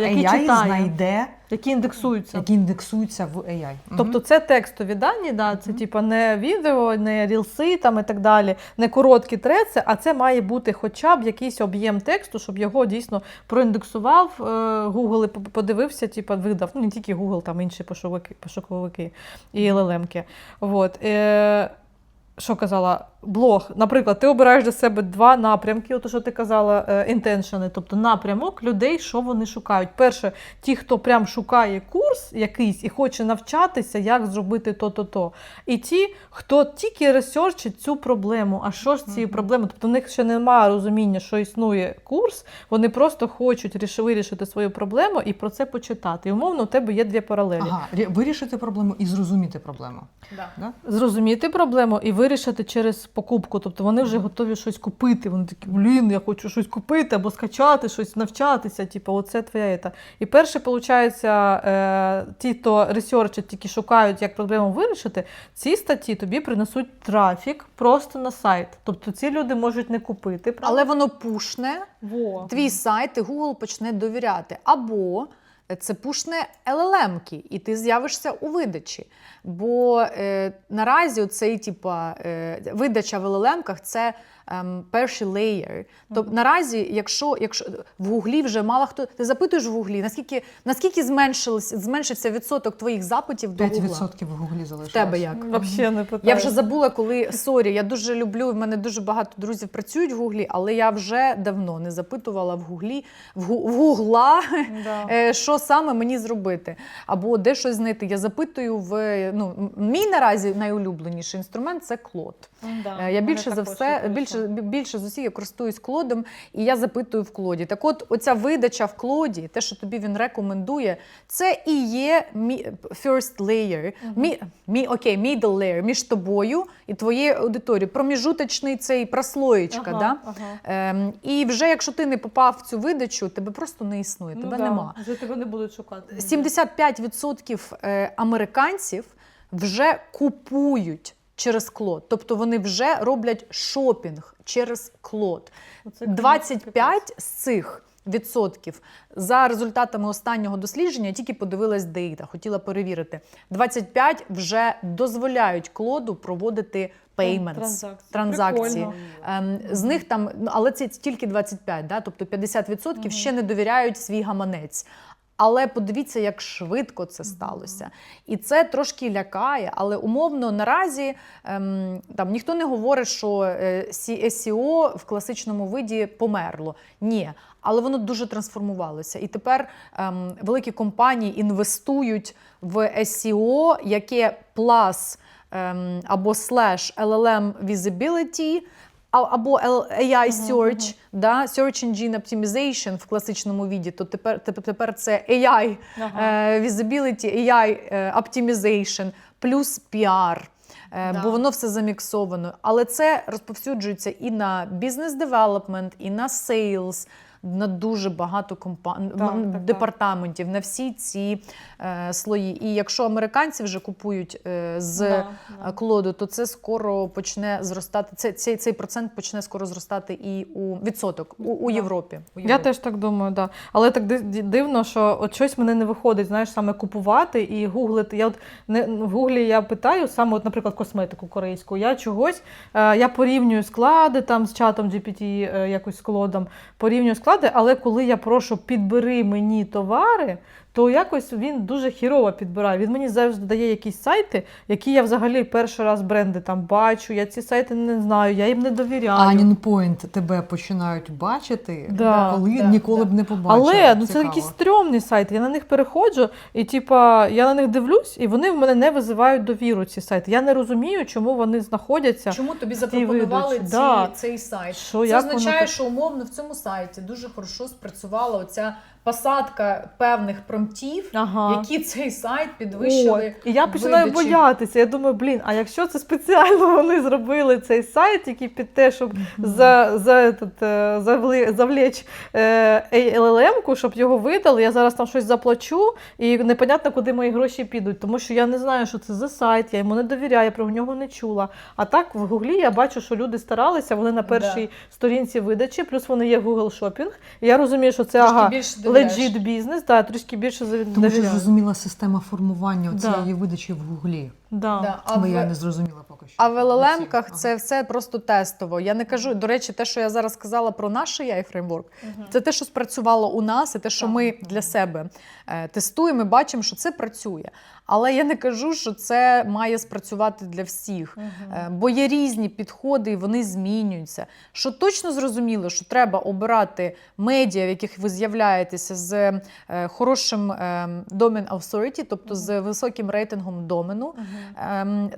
S2: які
S3: AI
S2: читає,
S3: знайде,
S2: які
S3: індексуються в AI.
S2: Тобто це текстові дані, да, це типа не відео, не рілси там і так далі, не короткі треці, а це має бути хоча б якийсь об'єм тексту, щоб його дійсно проіндексував, Google і подивився, типа видав, не тільки Google, там інші пошуковики і LLM-ки. Вот. Що казала? Блог. Наприклад, ти обираєш для себе два напрямки, от що ти казала, інтеншени, тобто напрямок людей, що вони шукають. Перше, ті, хто прям шукає курс якийсь і хоче навчатися, як зробити то-то-то. І ті, хто тільки ресерчить цю проблему. А що ж з цією проблемою? Тобто в них ще немає розуміння, що існує курс, вони просто хочуть вирішити свою проблему і про це почитати. І умовно у тебе є дві паралелі.
S3: Ага, вирішити проблему і зрозуміти проблему.
S1: Да.
S2: Зрозуміти проблему і вирішити через покупку. Тобто вони вже готові щось купити. Вони такі, я хочу щось купити або скачати, щось навчатися. Типу, оце твоя ета. І перше, виходить, ті, хто ресерчать, тільки шукають, як проблему вирішити, ці статті тобі принесуть трафік просто на сайт. Тобто ці люди можуть не купити.
S1: Але воно пушне твій сайт, і Google почне довіряти. Або це пушне LLM-ки, і ти з'явишся у видачі. Бо наразі цей видача в LLM-ках – це перший леєр. Тобто наразі, якщо в Гуглі вже мало хто... Ти запитуєш в Гуглі, наскільки зменшився відсоток твоїх запитів до Гугла?
S3: 5% в Гуглі залишилось.
S1: В тебе як?
S2: Взагалі не питаю.
S1: Я вже забула, я дуже люблю, в мене дуже багато друзів працюють в Гуглі, але я вже давно не запитувала в Гугла, що саме мені зробити. Або де щось знайти. Я запитую мій наразі найулюбленіший інструмент – це Клод. Я більше з усіх я користуюсь Клодом, і я запитую в Клоді. Так от, оця видача в Клоді, те, що тобі він рекомендує, це і є first layer, middle layer між тобою і твоєю аудиторією. Проміжуточний цей прослоєчка. І вже якщо ти не попав в цю видачу, тебе просто не існує, тебе нема.
S2: Вже тебе не будуть шукати.
S1: 75% американців вже купують через Клод. Тобто вони вже роблять шопінг через Клод. 25 з цих відсотків за результатами останнього дослідження, я тільки подивилась дейта, хотіла перевірити. 25 вже дозволяють Клоду проводити транзакції. З них там, але це тільки 25, тобто 50% ще не довіряють свій гаманець. Але подивіться, як швидко це сталося. І це трошки лякає, але умовно наразі там ніхто не говорить, що SEO в класичному виді померло. Ні, але воно дуже трансформувалося. І тепер великі компанії інвестують в SEO, яке plus або /LLM visibility, або AI Search, Search Engine Optimization в класичному віді, то тепер це AI Visibility, AI Optimization плюс PR. Бо воно все заміксовано. Але це розповсюджується і на бізнес-девелопмент, і на сейлс, на дуже багато департаментів, на всі ці слої. І якщо американці вже купують з Клоду, то це скоро почне зростати, цей процент почне скоро зростати і у відсоток у Європі.
S2: Я теж так думаю, да. Але так дивно, що от щось мене не виходить, знаєш, саме купувати і гуглити. В Гуглі я питаю, саме, от, наприклад, косметику корейську, я порівнюю склади там з чатом GPT, якось з Клодом, порівнюю склади, але коли я прошу підбери мені товари, то якось він дуже хірово підбирає. Він мені завжди дає якісь сайти, які я взагалі перший раз бренди там бачу, я ці сайти не знаю, я їм не довіряю.
S3: Анінпойнт тебе починають бачити, коли ніколи б не побачили.
S2: Але це якісь стрьомні сайти, я на них переходжу, і я на них дивлюсь, і вони в мене не визивають довіру, ці сайти. Я не розумію, чому вони знаходяться.
S1: Чому тобі запропонували цей сайт? Це означає, що умовно в цьому сайті дуже хорошо спрацювала оця посадка певних промптів, які цей сайт підвищили.
S2: І я починаю боятися. Я думаю, а якщо це спеціально вони зробили цей сайт, який під те, щоб завлечь LLM-ку, щоб його видали, я зараз там щось заплачу, і непонятно, куди мої гроші підуть. Тому що я не знаю, що це за сайт, я йому не довіряю, я про нього не чула. А так, в Гуглі я бачу, що люди старалися, вони на першій сторінці видачі, плюс вони є Google Shopping. І я розумію, що це legit бізнес, трішки більше довіряю.
S3: Тому що зрозуміла система формування цієї видачі в Гуглі. Бо я не зрозуміла поки що.
S1: А в LLM-ках це все просто тестово. Я не кажу, до речі, те, що я зараз сказала про наш AI-фреймворк, це те, що спрацювало у нас, і те, що ми для себе тестуємо, і бачимо, що це працює. Але я не кажу, що це має спрацювати для всіх. Бо є різні підходи, і вони змінюються. Що точно зрозуміло, що треба обирати медіа, в яких ви з'являєтеся з хорошим domain authority, тобто з високим рейтингом домену.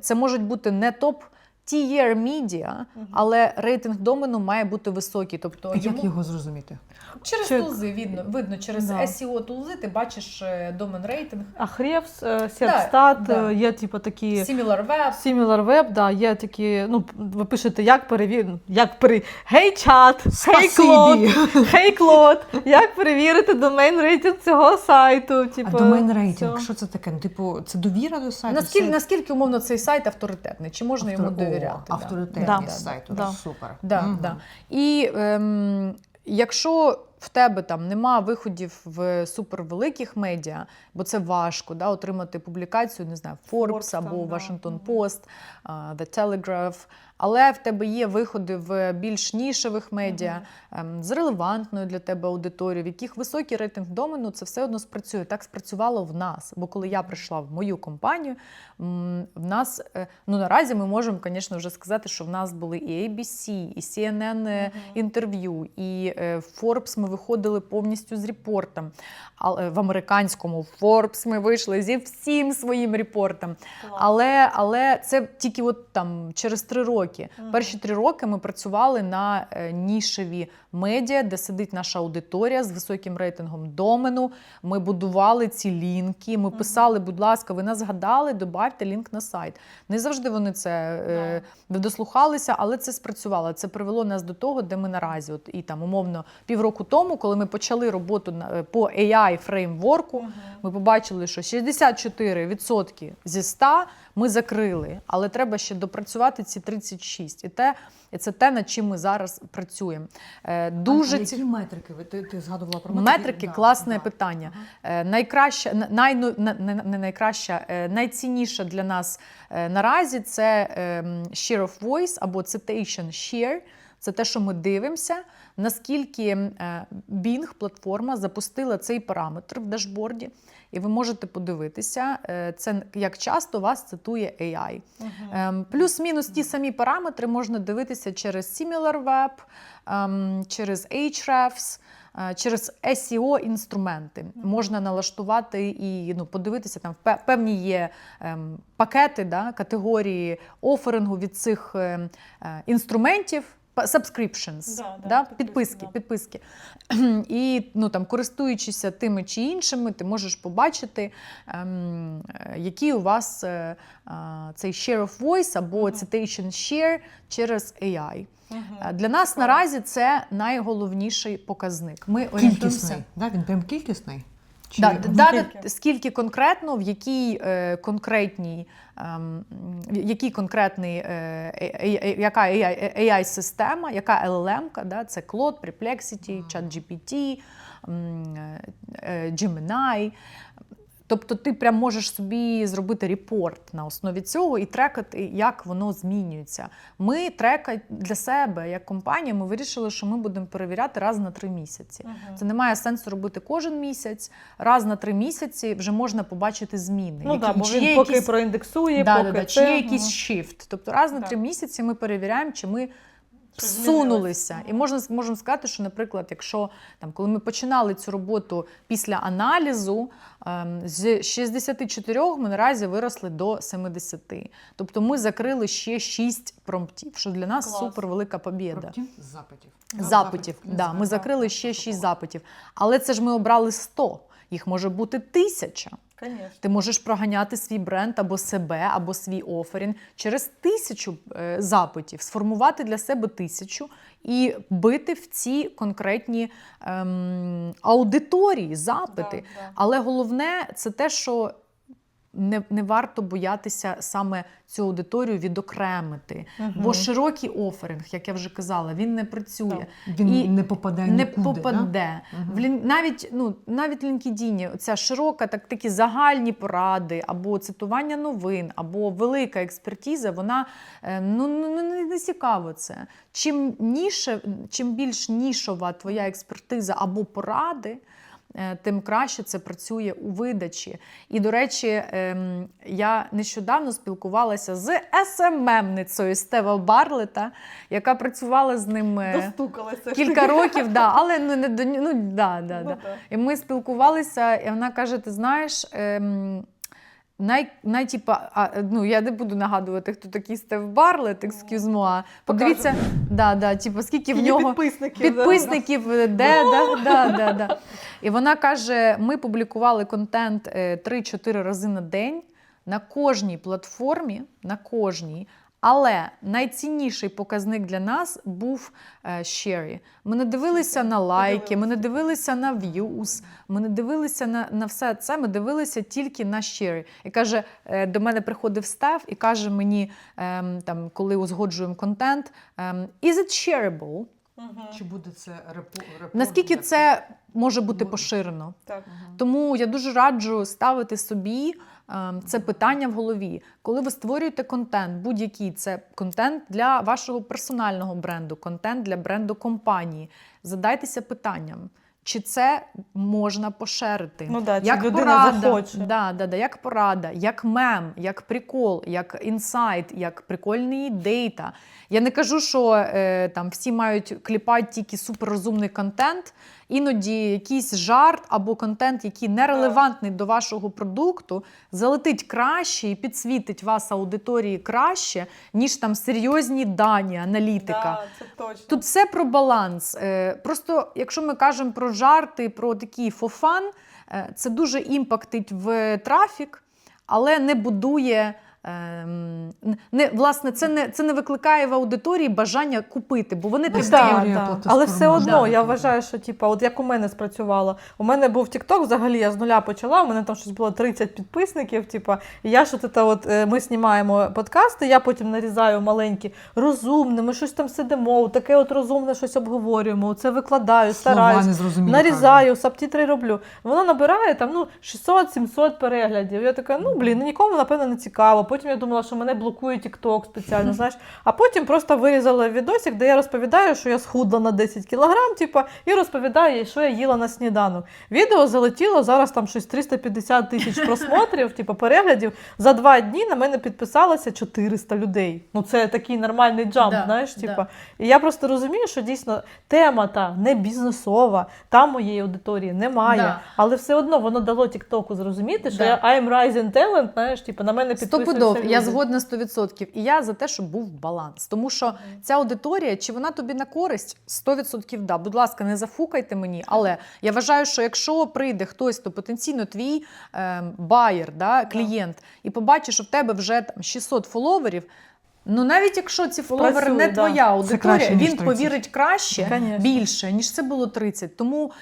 S1: Це можуть бути не топ-tier медіа, але рейтинг домену має бути високий. Тобто
S3: як його зрозуміти?
S1: Через тулзи видно, через SEO тулзи ти бачиш домен рейтинг.
S2: Ahrefs, Serpstat, є типу такі... SimilarWeb, є такі, ви пишете, Hey чат, Hey Claude, як перевірити домен рейтинг цього сайту.
S3: А домен рейтинг, що це таке? Це довіра до сайту?
S1: Наскільки, умовно, цей сайт авторитетний? Чи можна йому довіряти?
S3: Авторитетний сайт, супер.
S1: І якщо в тебе там нема виходів в супервеликих медіа, бо це важко, да, отримати публікацію, не знаю, Forbes або
S2: там, да.
S1: Washington Post, The Telegraph, але в тебе є виходи в більш нішевих медіа, з релевантною для тебе аудиторією, в яких високий рейтинг домену, це все одно спрацює. Так спрацювало в нас. Бо коли я прийшла в мою компанію, в нас, ну наразі ми можемо, звісно, вже сказати, що в нас були і ABC, і CNN інтерв'ю, і в Forbes ми виходили повністю з репортом. Але в американському Forbes ми вийшли зі всім своїм репортом. Але це тільки от там через 3 роки. Перші 3 роки ми працювали на нішеві медіа, де сидить наша аудиторія з високим рейтингом домену. Ми будували ці лінки, ми писали, будь ласка, ви нас згадали, добавте лінк на сайт. Не завжди вони це дослухалися, але це спрацювало. Це привело нас до того, де ми наразі. От, і там, умовно, півроку тому, коли ми почали роботу по AI-фреймворку, ми побачили, що 64% зі 100 ми закрили, але треба ще допрацювати ці 36. І це те, над чим ми зараз працюємо. Дуже
S3: які метрики? Ти згадувала про
S1: метрики? Класне питання. Найкраща, не найкраща, найцінніша для нас наразі це share of voice або citation share. Це те, що ми дивимося, наскільки Bing, платформа, запустила цей параметр в дашборді. І ви можете подивитися, це як часто вас цитує AI. Плюс-мінус ті самі параметри можна дивитися через SimilarWeb, через Ahrefs, через SEO-інструменти. Можна налаштувати і подивитися, там певні є пакети, да, категорії оферингу від цих інструментів, subscriptions, підписки. І там, користуючись тими чи іншими, ти можеш побачити, який у вас цей share of voice або citation share через AI. Для нас наразі це найголовніший показник. Ми
S3: кількісний, да? Він прям кількісний?
S1: Скільки конкретно, в якій конкретній, яка AI-система, яка LLM, да? Це Claude, Perplexity, ChatGPT, Gemini. Тобто ти прям можеш собі зробити репорт на основі цього і трекати, як воно змінюється. Ми трекаємо для себе, як компанія, ми вирішили, що ми будемо перевіряти раз на 3 місяці. Це не має сенсу робити кожен місяць. Раз на 3 місяці вже можна побачити зміни.
S2: Бо він поки проіндексує,
S1: чи є якийсь shift. Тобто раз на 3 місяці ми перевіряємо, чи ми всунулися. І можемо сказати, що, наприклад, якщо коли ми починали цю роботу після аналізу, з 64 ми наразі виросли до 70. Тобто ми закрили ще 6 промптів, що для нас супервелика побєда.
S3: Промптів?
S1: Запитів. Да, ми закрили ще 6 запитів. Але це ж ми обрали 100. Їх може бути 1000.
S2: Конечно.
S1: Ти можеш проганяти свій бренд або себе, або свій оферінг через 1000 запитів, сформувати для себе 1000 і бити в ці конкретні аудиторії, запити. Але головне – це те, що не варто боятися саме цю аудиторію відокремити. Бо широкий оферинг, як я вже казала, він не працює.
S3: Він не попаде нікуди.
S1: Навіть в LinkedIn ця широка, такі загальні поради, або цитування новин, або велика експертиза, вона не цікаво це. Чим більш нішова твоя експертиза або поради, тим краще це працює у видачі. І, до речі, я нещодавно спілкувалася з СММ-ницею Стева Барлета, яка працювала з ним кілька років. Але І ми спілкувалися, і вона каже, ти знаєш, я не буду нагадувати, хто такий Стев Барлет, excuse moi. Подивіться, скільки в нього підписників, де. І вона каже, ми публікували контент 3-4 рази на день на кожній платформі, але найцінніший показник для нас був share. Ми не дивилися на лайки, ми не дивилися на views, ми не дивилися на все це, ми дивилися тільки на share. І каже, до мене приходив Стеф і каже мені, коли узгоджуємо контент, is it shareable?
S3: Чи буде це репорт?
S1: Наскільки це може бути поширено?
S2: Так.
S1: Тому я дуже раджу ставити собі це питання в голові. Коли ви створюєте контент, будь-який, це контент для вашого персонального бренду, контент для бренду компанії, задайтеся питанням, чи це можна поширити.
S2: Ну да, чи
S1: як
S2: людина захоче.
S1: як порада, як мем, як прикол, як інсайт, як прикольний дейта. Я не кажу, що там всі мають кліпати тільки суперрозумний контент. Іноді якийсь жарт або контент, який нерелевантний до вашого продукту, залетить краще і підсвітить вас аудиторії краще, ніж там серйозні дані, аналітика.
S2: Да, це точно.
S1: Тут все про баланс. Просто, якщо ми кажемо про жарти, про такий фофан, це дуже імпактить в трафік, але не будує. Власне, це не викликає в аудиторії бажання купити, бо вони
S2: Але все одно, я вважаю, що от як у мене спрацювало. У мене був TikTok, взагалі я з нуля почала, у мене там щось було 30 підписників, і я ми знімаємо подкасти, я потім нарізаю маленькі, розумне, ми щось там сидимо, таке розумне щось обговорюємо, це викладаю, стараюсь, нарізаю, субтитри роблю. Воно набирає там 600-700 переглядів. Я така, нікому, напевно, не цікаво. Потім я думала, що мене блокує TikTok спеціально, знаєш. А потім просто вирізала відосик, де я розповідаю, що я схудла на 10 кілограм, і розповідаю, що я їла на сніданок. Відео залетіло, зараз там щось 350 тисяч просмотрів, переглядів. За 2 дні на мене підписалося 400 людей. Це такий нормальний джамп, знаєш, І я просто розумію, що дійсно тема та не бізнесова, там моєї аудиторії немає. Але все одно воно дало TikTok зрозуміти, що я I'm rising talent, знаєш, на мене підписуються.
S1: Я згодна 100%. І я за те, щоб був баланс. Тому що ця аудиторія, чи вона тобі на користь? 100% да. Будь ласка, не зафукайте мені. Але я вважаю, що якщо прийде хтось, то потенційно твій байер, клієнт, і побачиш, що в тебе вже там 600 фоловерів, навіть якщо ці фоловери не твоя аудиторія, він повірить краще, більше, ніж це було 30. Тому,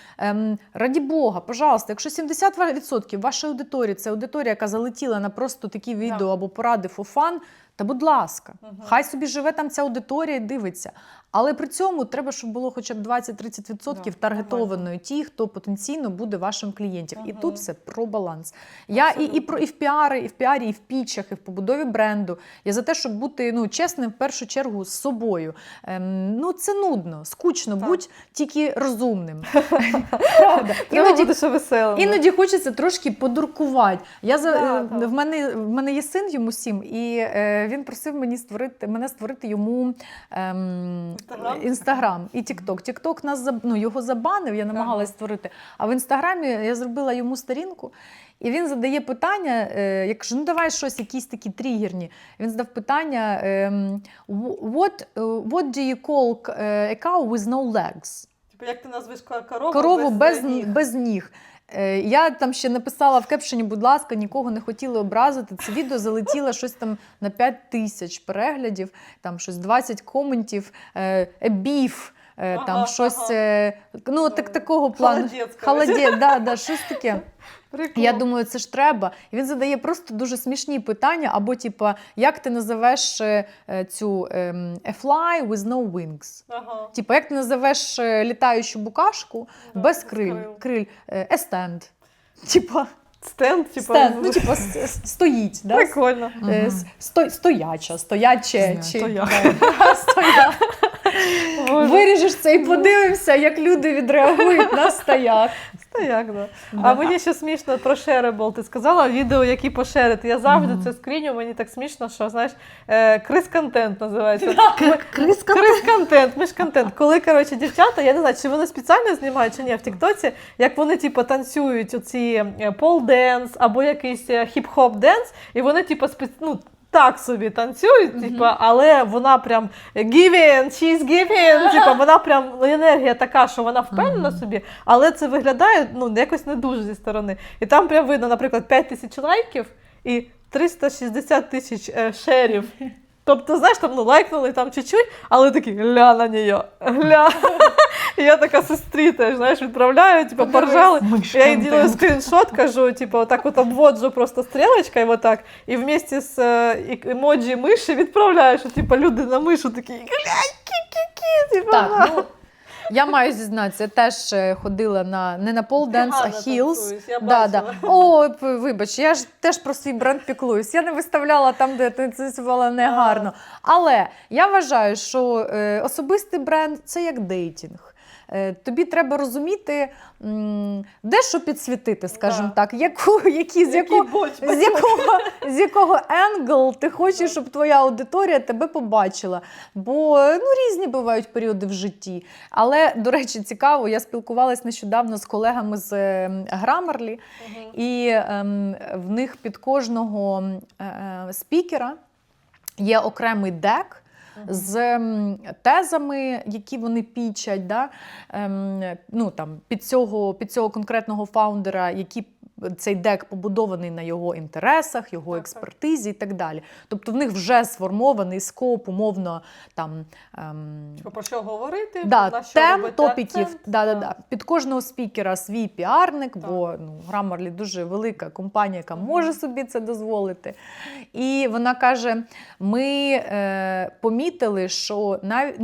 S1: раді Бога, пожалуйста, якщо 70% вашої аудиторії – це аудиторія, яка залетіла на просто такі відео або поради фофан, та будь ласка, хай собі живе там ця аудиторія і дивиться. Але при цьому треба, щоб було хоча б 20-30% таргетованої ті, хто потенційно буде вашим клієнтом. І тут все про баланс. Я і в піарі, і в пічах, і в побудові бренду. Я за те, щоб бути чесним в першу чергу з собою. Це нудно, скучно, будь тільки розумним. Правда.
S2: Треба бути ще веселим.
S1: Іноді хочеться трошки подуркувати. В мене є син, йому 7, і він просив мене створити йому Інстаграм і Тікток. Тікток його забанив, я намагалась створити. А в Інстаграмі я зробила йому сторінку, і він задає питання, я кажу, давай щось, якісь такі тригерні. Він задав питання, what do you call a cow with no legs?
S2: Як ти назвеш
S1: корову без ніг? Я там ще написала в кепшені, будь ласка, нікого не хотіли образити. Це відео залетіло щось там на 5000 переглядів, там щось 20 коментів, beef, там щось, такого плану. Холодець, щось таке.
S2: Прикол.
S1: Я думаю, це ж треба. І він задає просто дуже смішні питання, або як ти називеш цю a fly with no wings? Як ти називеш літаючу букашку без криль? A stand.
S2: Стенд,
S1: стоїть.
S2: Прикольно.
S1: Стояче. Виріжеш це і подивимося, як люди відреагують на стояк.
S2: Да. А мені ще смішно про shareable. Ти сказала відео, які пошерити. Я завжди це скріню, мені так смішно, що, знаєш, крис-контент називається. Крис-контент, між-контент. Коли, дівчата, я не знаю, чи вони спеціально знімають, чи ні, в Тіктоці, як вони, танцюють оці пол-денс або якийсь хіп-хоп-денс, і вони, так собі танцюють, але вона прям she's giving, вона прям, енергія така, що вона впевнена собі, але це виглядає, якось не дуже зі сторони. І там прям видно, наприклад, 5000 лайків і 360 тисяч шерів. Тобто, знаєш, лайкнули там чуть-чуть, але такі, гля на неї, гля. І я така сестрі теж, знаєш, відправляю, поржали. Я їй ділаю скріншот, кажу, отак обводжу просто стрілочкою, отак, і вместе з емоджі миші відправляю, що, люди на мишу такі, глянь, кі-кі-кі.
S1: Так, Я маю зізнатися, я теж ходила не на пол-денс, а
S2: Гарно
S1: heels.
S2: танцюєш, я
S1: Да,
S2: бачила.
S1: да. О, вибач, я ж теж про свій бренд піклуюсь. Я не виставляла там, де танцювала негарно. Але я вважаю, що особистий бренд – це як дейтинг. Тобі треба розуміти, де що підсвітити, скажімо
S2: Да.
S1: так, з якого енгл ти хочеш, щоб твоя аудиторія тебе побачила. Бо різні бувають періоди в житті. Але, до речі, цікаво, я спілкувалася нещодавно з колегами з Grammarly, і в них під кожного спікера є окремий дек з тезами, які вони пічать, да? Під цього конкретного фаундера, які цей дек побудований на його інтересах, його експертизі і так далі. Тобто в них вже сформований скоп, умовно, там...
S2: Про що говорити,
S1: да,
S2: на що
S1: тем,
S2: робити
S1: топіків.
S2: акцент.
S1: Да. Під кожного спікера свій піарник, бо Grammarly дуже велика компанія, яка може собі це дозволити. І вона каже, ми помітили, що навіть,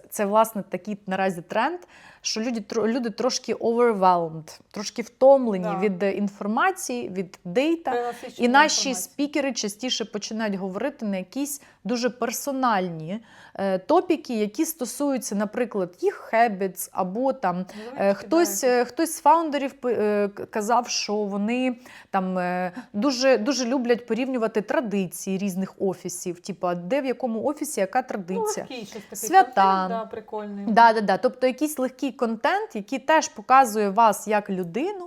S1: це власне такий наразі тренд, що люди трошки overwhelmed, трошки втомлені від інформації, від дейта. І наші спікери частіше починають говорити на якісь дуже персональні топіки, які стосуються, наприклад, їх habits, або там хтось з фаундерів казав, що вони там дуже люблять порівнювати традиції різних офісів, типу, де в якому офісі яка традиція. Свята.
S2: Прикольний.
S1: Да. Тобто якийсь легкий контент, який теж показує вас як людину,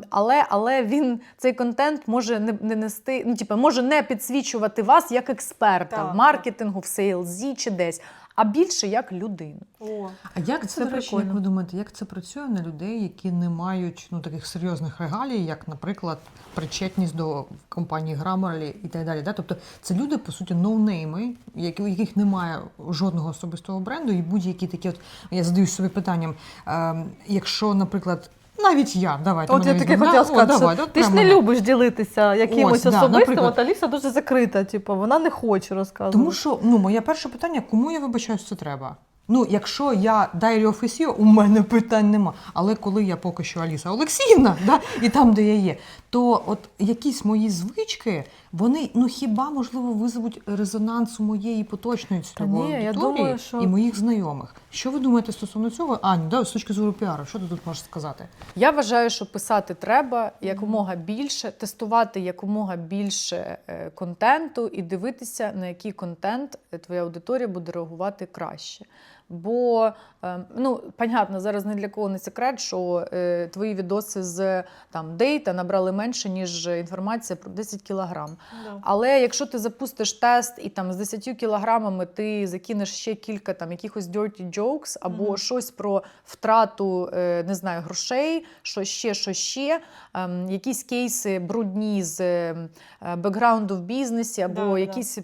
S1: але цей контент може не нести, може не підсвічувати вас як експерта в маркетингу, в сейлзі чи десь, а більше як людину.
S3: А як це, до речі, як ви думаєте, як це працює на людей, які не мають таких серйозних регалій, як, наприклад, причетність до компанії Grammarly і так далі? Да? Тобто це люди, по суті, ноунейми, у яких немає жодного особистого бренду, і будь-які такі, я задаюсь собі питанням, якщо, наприклад, навіть я, давайте.
S2: От я таки хотіла сказати, що ти ж не любиш ділитися якимось особистим, от Аліса дуже закрита, вона не хоче розказувати.
S3: Тому що, моє перше питання, кому я вибачаюсь, це треба? Якщо я Diary of SEO, у мене питань нема. Але коли я поки що Аліса Олексіївна, і там, де я є, то от якісь мої звички, вони, хіба, можливо, визовуть резонанс у моєї поточної цільової аудиторії і моїх знайомих. Що ви думаєте стосовно цього? Аню, з точки зору піару, що ти тут можеш сказати?
S1: Я вважаю, що писати треба якомога більше, тестувати якомога більше контенту і дивитися, на який контент твоя аудиторія буде реагувати краще. Бо, понятно, зараз ні для кого не секрет, що твої відоси з дейта набрали менше, ніж інформація про 10 кілограм.
S2: Да.
S1: Але якщо ти запустиш тест і з 10 кілограмами ти закинеш ще кілька якихось dirty jokes або щось про втрату, не знаю, грошей, що ще, якісь кейси брудні з бекграунду в бізнесі, або якісь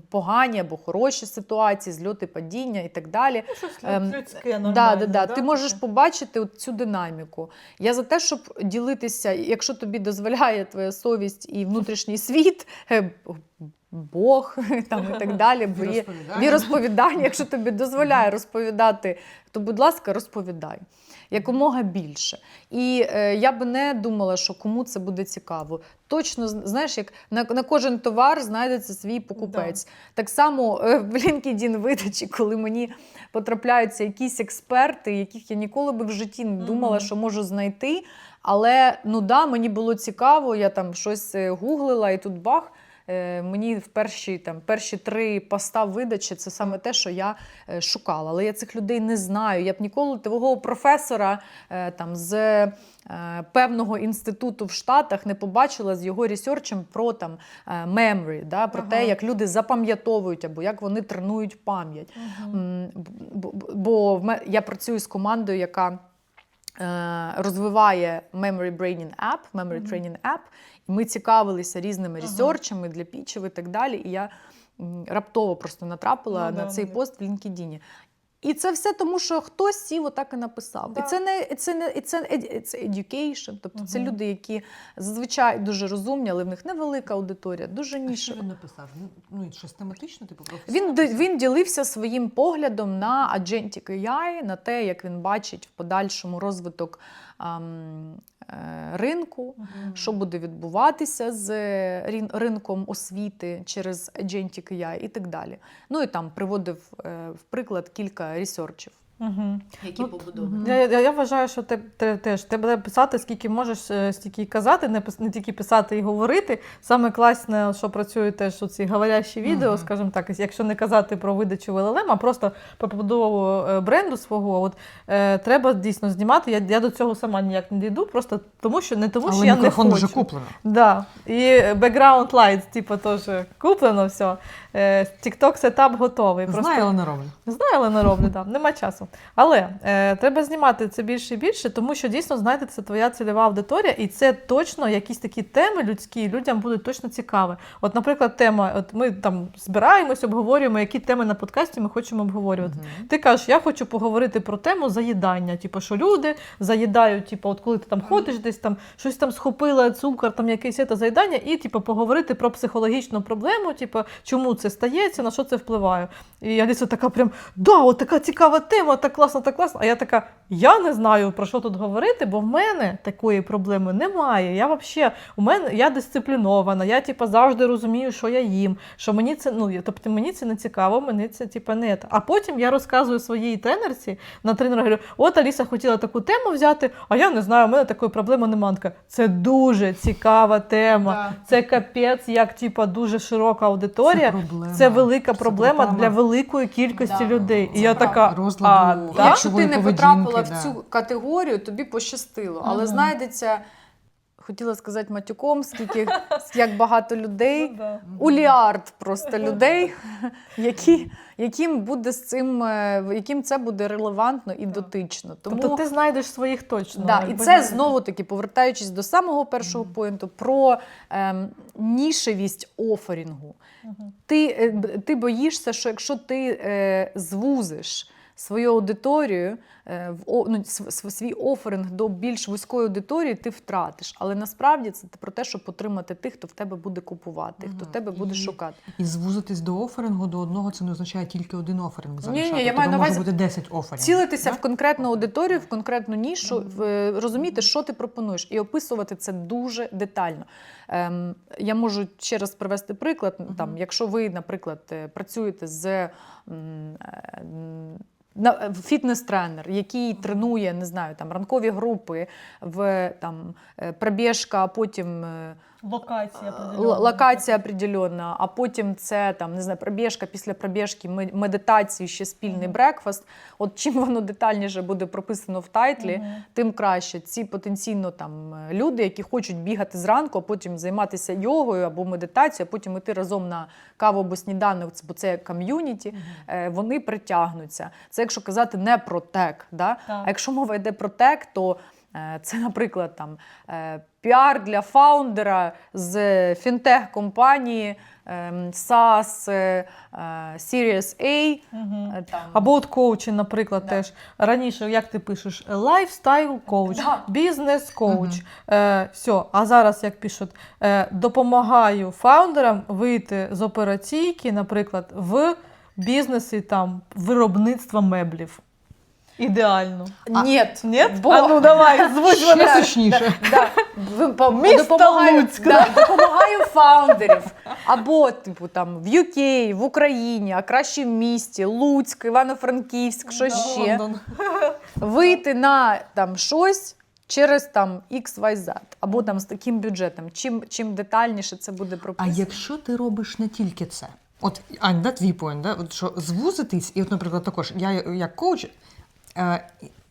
S1: погані або хороші ситуації, зльоти, падіння і так далі.
S2: Щось людське, нормальне.
S1: Ти можеш побачити цю динаміку. Я за те, щоб ділитися, якщо тобі дозволяє твоя совість і внутрішній світ, Бог і так далі, віросповідання, якщо тобі дозволяє розповідати, то, будь ласка, розповідай. Якомога більше. І я би не думала, що кому це буде цікаво. Точно, знаєш, як на кожен товар знайдеться свій покупець. Так само в LinkedIn видачі, коли мені потрапляються якісь експерти, яких я ніколи би в житті не думала, що можу знайти. Але, мені було цікаво, я там щось гуглила, і тут бах, мені в перші 3 поста видачі це саме те, що я шукала. Але я цих людей не знаю. Я б ніколи твого професора з певного інституту в Штатах не побачила з його ресерчем про memory, про те, як люди запам'ятовують або як вони тренують пам'ять. Бо я працюю з командою, яка розвиває Memory Training App, і ми цікавилися різними ресерчами для пічів і так далі, і я раптово просто натрапила на цей пост в LinkedIn. І це все тому, що хтось сів отак і написав.
S2: Да.
S1: І це education, тобто це люди, які зазвичай дуже розумні, але в них невелика аудиторія, дуже
S3: Що
S1: нішева.
S3: він написав? Ну, щось тематично, типу,
S1: Він ділився своїм поглядом на Agentic AI, на те, як він бачить в подальшому розвиток ринку, що буде відбуватися з ринком освіти через Agentic AI і так далі. Ну і там приводив в приклад кілька ресерчів, які побудовані.
S2: Я вважаю, що ти теж треба писати, скільки можеш, стільки й казати, не тільки писати і говорити. Саме класне, що працює теж ці говорящі відео, скажімо так, якщо не казати про видачу в LLM, а просто про побудову бренду свого, от треба дійсно знімати. Я до цього сама ніяк не дійду, просто тому що не тому, що я не хочу.
S3: вже куплено.
S2: Да. І background lights, типу, теж куплено все. TikTok сетап готовий.
S3: Знаю, але не роблю.
S2: Знаю, але не роблю, так. Нема часу. Але треба знімати це більше і більше, тому що дійсно, знаєте, це твоя цільова аудиторія, і це точно якісь такі теми людські, людям будуть точно цікаві. От, наприклад, тема, от ми там збираємось, обговорюємо, які теми на подкасті ми хочемо обговорювати. Ти кажеш, я хочу поговорити про тему заїдання, типу, що люди заїдають, типу, от коли ти там ходиш десь там, щось там схопила, цукор, там якесь це заїдання, і типу, поговорити про психологічну проблему, типу, чому це стається, на що це впливає. І Аліса така прям, да, от така цікава тема, так класно, так класно. А я така, я не знаю, про що тут говорити, бо в мене такої проблеми немає. Я дисциплінована, я типу, завжди розумію, що я їм, що мені це, тобто мені це не цікаво, мені це типу, не. А потім я розказую своїй тренерці, на тренера говорю, от Аліса хотіла таку тему взяти, а я не знаю, у мене такої проблеми немає. Це дуже цікава тема.
S1: Да.
S2: Це капець, як типу, дуже широка аудиторія. Це велика проблема для великої кількості людей. І я така,
S3: розладу,
S2: да?
S1: Якщо ти не
S3: поведінки,
S1: потрапила
S3: да.
S1: в цю категорію, тобі пощастило. Але знайдеться, хотіла сказати матюком, скільки, як багато людей, уліард просто людей, яким це буде релевантно і дотично. Тому,
S2: Тобто ти знайдеш своїх точно.
S1: да, і це знову-таки, повертаючись до самого першого поінту, про нішевість оферінгу. Ти боїшся, що якщо ти звузиш свою аудиторію, свій оферинг до більш вузької аудиторії, ти втратиш. Але насправді це про те, щоб отримати тих, хто в тебе буде купувати, хто в тебе буде шукати.
S3: І звузитись до оферингу до одного, це не означає тільки один оферинг залишати.
S1: Ні, я маю на увазі
S3: може бути 10 оферингів.
S1: Цілитися в конкретну аудиторію, в конкретну нішу, розуміти, що ти пропонуєш, і описувати це дуже детально. Я можу ще раз привести приклад. Там, якщо ви, наприклад, працюєте з фітнес-тренер, який тренує, не знаю, там ранкові групи, пробіжка, а потім локація определенна, а потім це там, не знаю, пробіжка, після пробіжки медитації, ще спільний брекфаст. От чим воно детальніше буде прописано в тайтлі, тим краще. Ці потенційно там люди, які хочуть бігати зранку, а потім займатися йогою або медитацією, а потім йти разом на каву або сніданок, бо це ком'юніті, вони притягнуться. Це якщо казати не про тек. Да? А якщо мова йде про тек, то це, наприклад, там піар для фаундера з фінтех-компанії SaaS, Series A. Там.
S2: Або от коучі, наприклад, теж. Раніше, як ти пишеш, лайфстайл коуч, бізнес коуч. Все. А зараз, як пишуть, допомагаю фаундерам вийти з операційки, наприклад, в бізнесі там, виробництва меблів. Ідеально.
S1: Ні.
S2: А ну давай, звуть мене
S3: точніше.
S1: Допомагаю фаундерів. Або, типу, там, в UK, в Україні, а краще в місті, Луцьк, Івано-Франківськ, що ще. Вийти на там, щось через там, XYZ. Або там, з таким бюджетом. Чим детальніше це буде прописано.
S3: А якщо ти робиш не тільки це? От, Ань, да, твій поінт, да? От, що звузитись, і от, наприклад, також, я як коуч,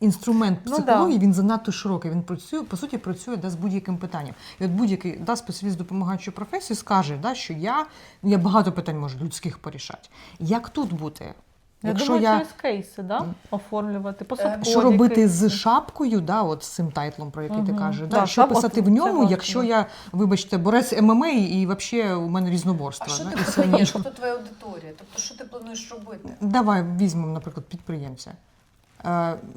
S3: інструмент психології, він занадто широкий, він працює, по суті, працює з будь-яким питанням. І от будь-який спеціаліст допомагаючої професії скаже, що я багато питань можу людських порішати. Як тут бути Якщо
S2: думаю,
S3: я
S2: через кейси, да? Оформлювати, посадкові.
S3: що робити
S2: кейси.
S3: з шапкою, да, от з цим тайтлом, про який ти
S2: Мгм.
S3: кажеш,
S2: Да,
S3: що
S2: шапка,
S3: писати в
S2: це
S3: ньому,
S2: важливо.
S3: якщо я, вибачте, борець ММА і взагалі у мене
S1: А
S3: різноборство.
S1: що
S3: да,
S1: ти
S3: і все
S1: подаєш?
S3: інше.
S1: Хто твоя аудиторія? Тобто, що ти плануєш робити?
S3: Давай візьмемо, наприклад, підприємця.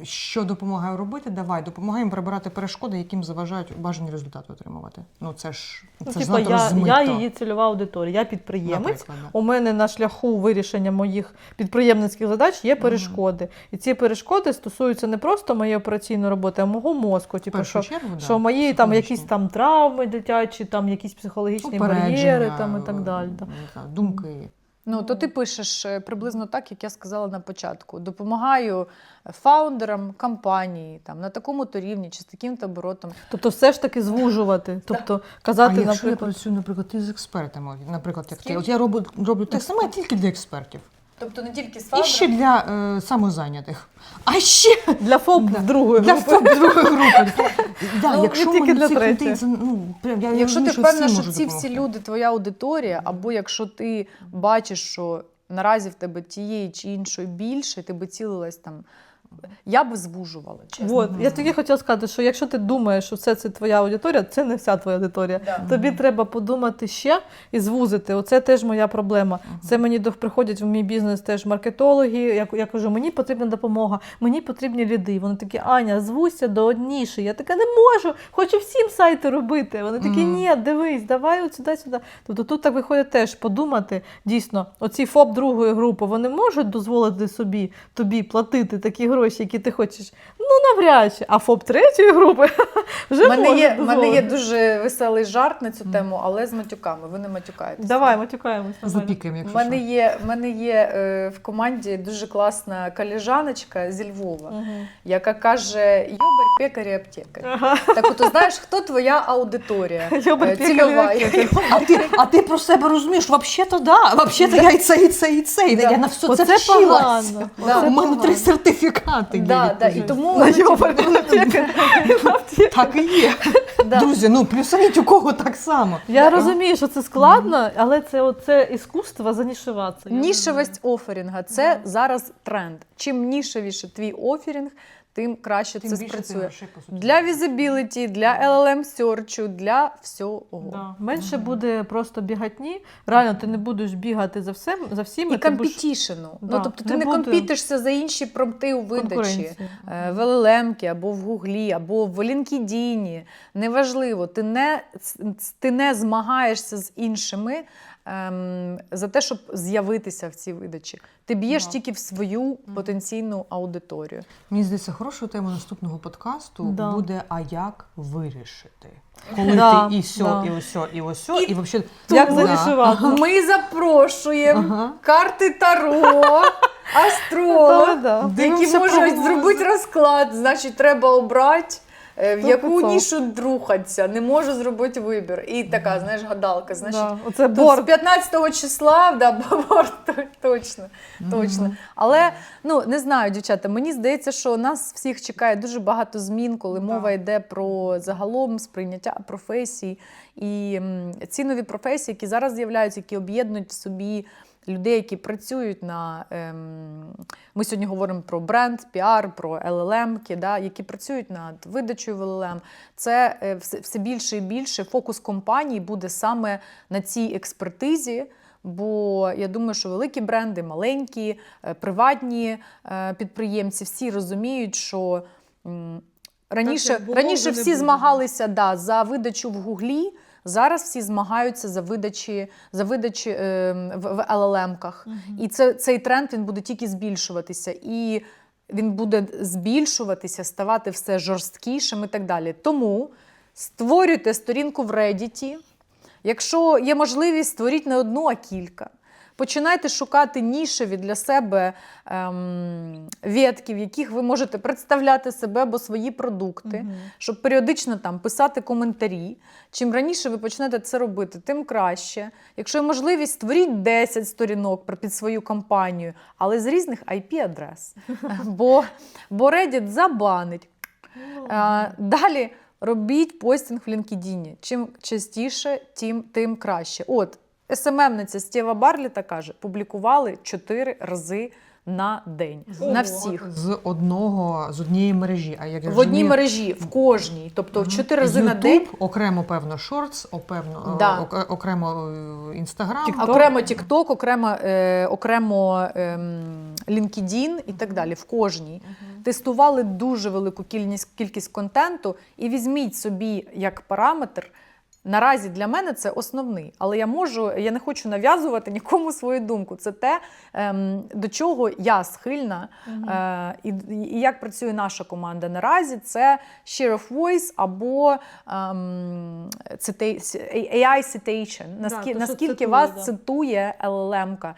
S3: Що допомагаю робити? Давай, допомагаємо прибирати перешкоди, яким заважають бажані результати отримувати. Ну це ж
S2: Ну,
S3: це
S2: типу,
S3: занадто
S2: я
S3: розмито.
S2: її цільова аудиторія, я підприємець.
S3: Наприклад, да.
S2: У мене на шляху вирішення моїх підприємницьких задач є перешкоди. І ці перешкоди стосуються не просто моєї операційної роботи, а мого мозку.
S3: В
S2: Типу,
S3: першу
S2: що,
S3: чергу, да,
S2: що мої там
S3: психологічні.
S2: якісь там травми дитячі, там якісь психологічні бар'єри там, і так далі. Да.
S3: не знаю, думки.
S1: Ну, то ти пишеш приблизно так, як я сказала на початку. Допомагаю фаундерам компанії там, на такому-то рівні чи з таким-то оборотом.
S2: Тобто все ж таки звужувати. Тобто
S3: А
S2: казати,
S3: якщо я
S2: наприклад,
S3: працюю, наприклад, із експертами, наприклад, як
S1: З
S3: ти,
S1: ким?
S3: от я роблю те саме тільки для експертів.
S1: Тобто не тільки з
S3: І ще для самозайнятих. А ще
S2: для ФОП
S3: Да.
S2: другої
S3: для
S2: групи.
S3: другої групи. Да,
S2: Ну,
S3: якщо
S2: не тільки
S3: мене
S2: для
S3: цих людей,
S2: третьої.
S3: це, ну, прям, я
S1: Якщо
S3: розумію,
S1: ти впевнена,
S3: всі
S1: що
S3: можуть
S1: ці всі
S3: допомогти.
S1: люди твоя аудиторія, або якщо ти бачиш, що наразі в тебе тієї чи іншої більше, ти би цілилась там. Я би звужувала, чесно.
S2: Вот. Я тільки хотіла сказати, що якщо ти думаєш, що все це твоя аудиторія, це не вся твоя аудиторія.
S1: Да.
S2: Тобі треба подумати ще і звузити. Оце теж моя проблема. Це мені приходять в мій бізнес теж маркетологи. Я кажу, мені потрібна допомога, мені потрібні ліди. Вони такі, Аня, звузься до одніші. Я така, не можу, хочу всім сайти робити. Вони такі, ні, дивись, давай от сюди. Тобто тут так виходить теж подумати, дійсно, оці ФОП другої групи, вони можуть дозволити собі, тобі платити такі гроші, які ти хочеш? Ну, навряд чи. А ФОП третьої групи вже
S1: У мене
S2: може
S1: є, в мене є
S2: дозволити.
S1: дуже веселий жарт на цю тему, але з матюками. Ви не матюкаєтеся.
S2: Давай, матюкаємось.
S3: Запікаємо,
S1: У
S3: якщо
S1: мене
S3: що.
S1: в мене є в команді дуже класна колежаночка зі Львова, яка каже: Йобер, пекарі, аптекарі.
S2: Ага.
S1: Так от, знаєш, хто твоя аудиторія?
S2: Йобер, пекарі,
S1: Цільова.
S2: аптекарі.
S3: А ти про себе розумієш, взагалі-то да, взагалі-то я і це.
S1: Да.
S3: Я на все
S2: Оце
S3: це вчилась.
S2: погано.
S1: Да.
S3: У мене 3 сертифікати.
S1: Да,
S3: є.
S1: і тому
S2: На
S1: ну, типу,
S2: Йобер, аптекарі.
S3: Так і є.
S1: да.
S3: Друзі, ну плюсаніть у кого так само.
S2: Я розумію, що це складно, але це оце іскусство занішуватися.
S1: Нішевість оферінга це зараз тренд. Чим нішевіше твій оферінг, тим краще це спрацює. Для візибіліті, для LLM серчу, для всього.
S2: Да. Менше буде просто бігатні. Реально, ти не будеш бігати за всіми.
S1: І компетішену.
S2: Да,
S1: Ну, тобто ти
S2: не
S1: не
S2: буде
S1: компітишся за інші промпти у видачі.
S2: конкуренції.
S1: В LLM, або в Гуглі, або в LinkedIn. Неважливо, ти не змагаєшся з іншими за те, щоб з'явитися в цій видачі. Ти б'єш тільки в свою потенційну аудиторію.
S3: Мені здається, хорошою темою наступного подкасту
S2: Да.
S3: буде «А як вирішити?» Коли
S2: Да,
S3: ти і сьо,
S2: да.
S3: і осьо, і осьо, і взагалі...
S2: Як
S1: Тому-
S2: занішуватися?
S1: Ми запрошуємо
S3: Ага.
S1: карти Таро, астролог,
S2: Да.
S1: які
S3: Дивимося
S1: можуть
S3: прогнози.
S1: зробити розклад. Значить, треба обрати, в яку
S2: 100%.
S1: нішу рухатися. Не можу зробити вибір. І така, знаєш, гадалка. Значить,
S2: Да. Оце
S1: тут з
S2: борт.
S1: 15 числа, да, борт, точно. Але, ну, не знаю, дівчата, мені здається, що нас всіх чекає дуже багато змін, коли мова йде про загалом сприйняття професій. І ці нові професії, які зараз з'являються, які об'єднують в собі людей, які працюють на... Ми сьогодні говоримо про бренд, піар, про LLM, да, які працюють над видачею в LLM. Це все більше і більше фокус компаній буде саме на цій експертизі, бо я думаю, що великі бренди, маленькі, приватні підприємці, всі розуміють, що раніше
S2: було, вже
S1: всі
S2: не буде.
S1: змагалися за видачу в Гуглі, зараз всі змагаються за видачі в LLM-ках. І цей тренд він буде тільки збільшуватися. І він буде збільшуватися, ставати все жорсткішим і так далі. Тому створюйте сторінку в Reddit. Якщо є можливість, створіть не одну, а кілька. Починайте шукати нішеві для себе ветки, в яких ви можете представляти себе або свої продукти, щоб періодично там писати коментарі. Чим раніше ви почнете це робити, тим краще. Якщо є можливість, створіть 10 сторінок під свою компанію, але з різних IP-адрес. Бо Reddit забанить. Далі робіть постінг в LinkedIn. Чим частіше, тим краще. От, СММниця Стєва Барліта каже, публікували 4 рази на день.
S2: Ого.
S1: На всіх.
S3: З однієї мережі. А як я
S1: В одній
S3: розумію,
S1: мережі, в кожній. Тобто 4 рази на
S3: YouTube,
S1: день.
S3: окремо, певно, Shorts,
S1: Да.
S3: окремо Instagram.
S2: TikTok.
S1: Окремо TikTok, окремо LinkedIn і так далі. В кожній. Тестували дуже велику кількість контенту і візьміть собі як параметр. Наразі для мене це основний, але я не хочу нав'язувати нікому свою думку. Це те, до чого я схильна, і як працює наша команда наразі. Це share of voice або AI citation. Наскільки вас цитує LLM-ка.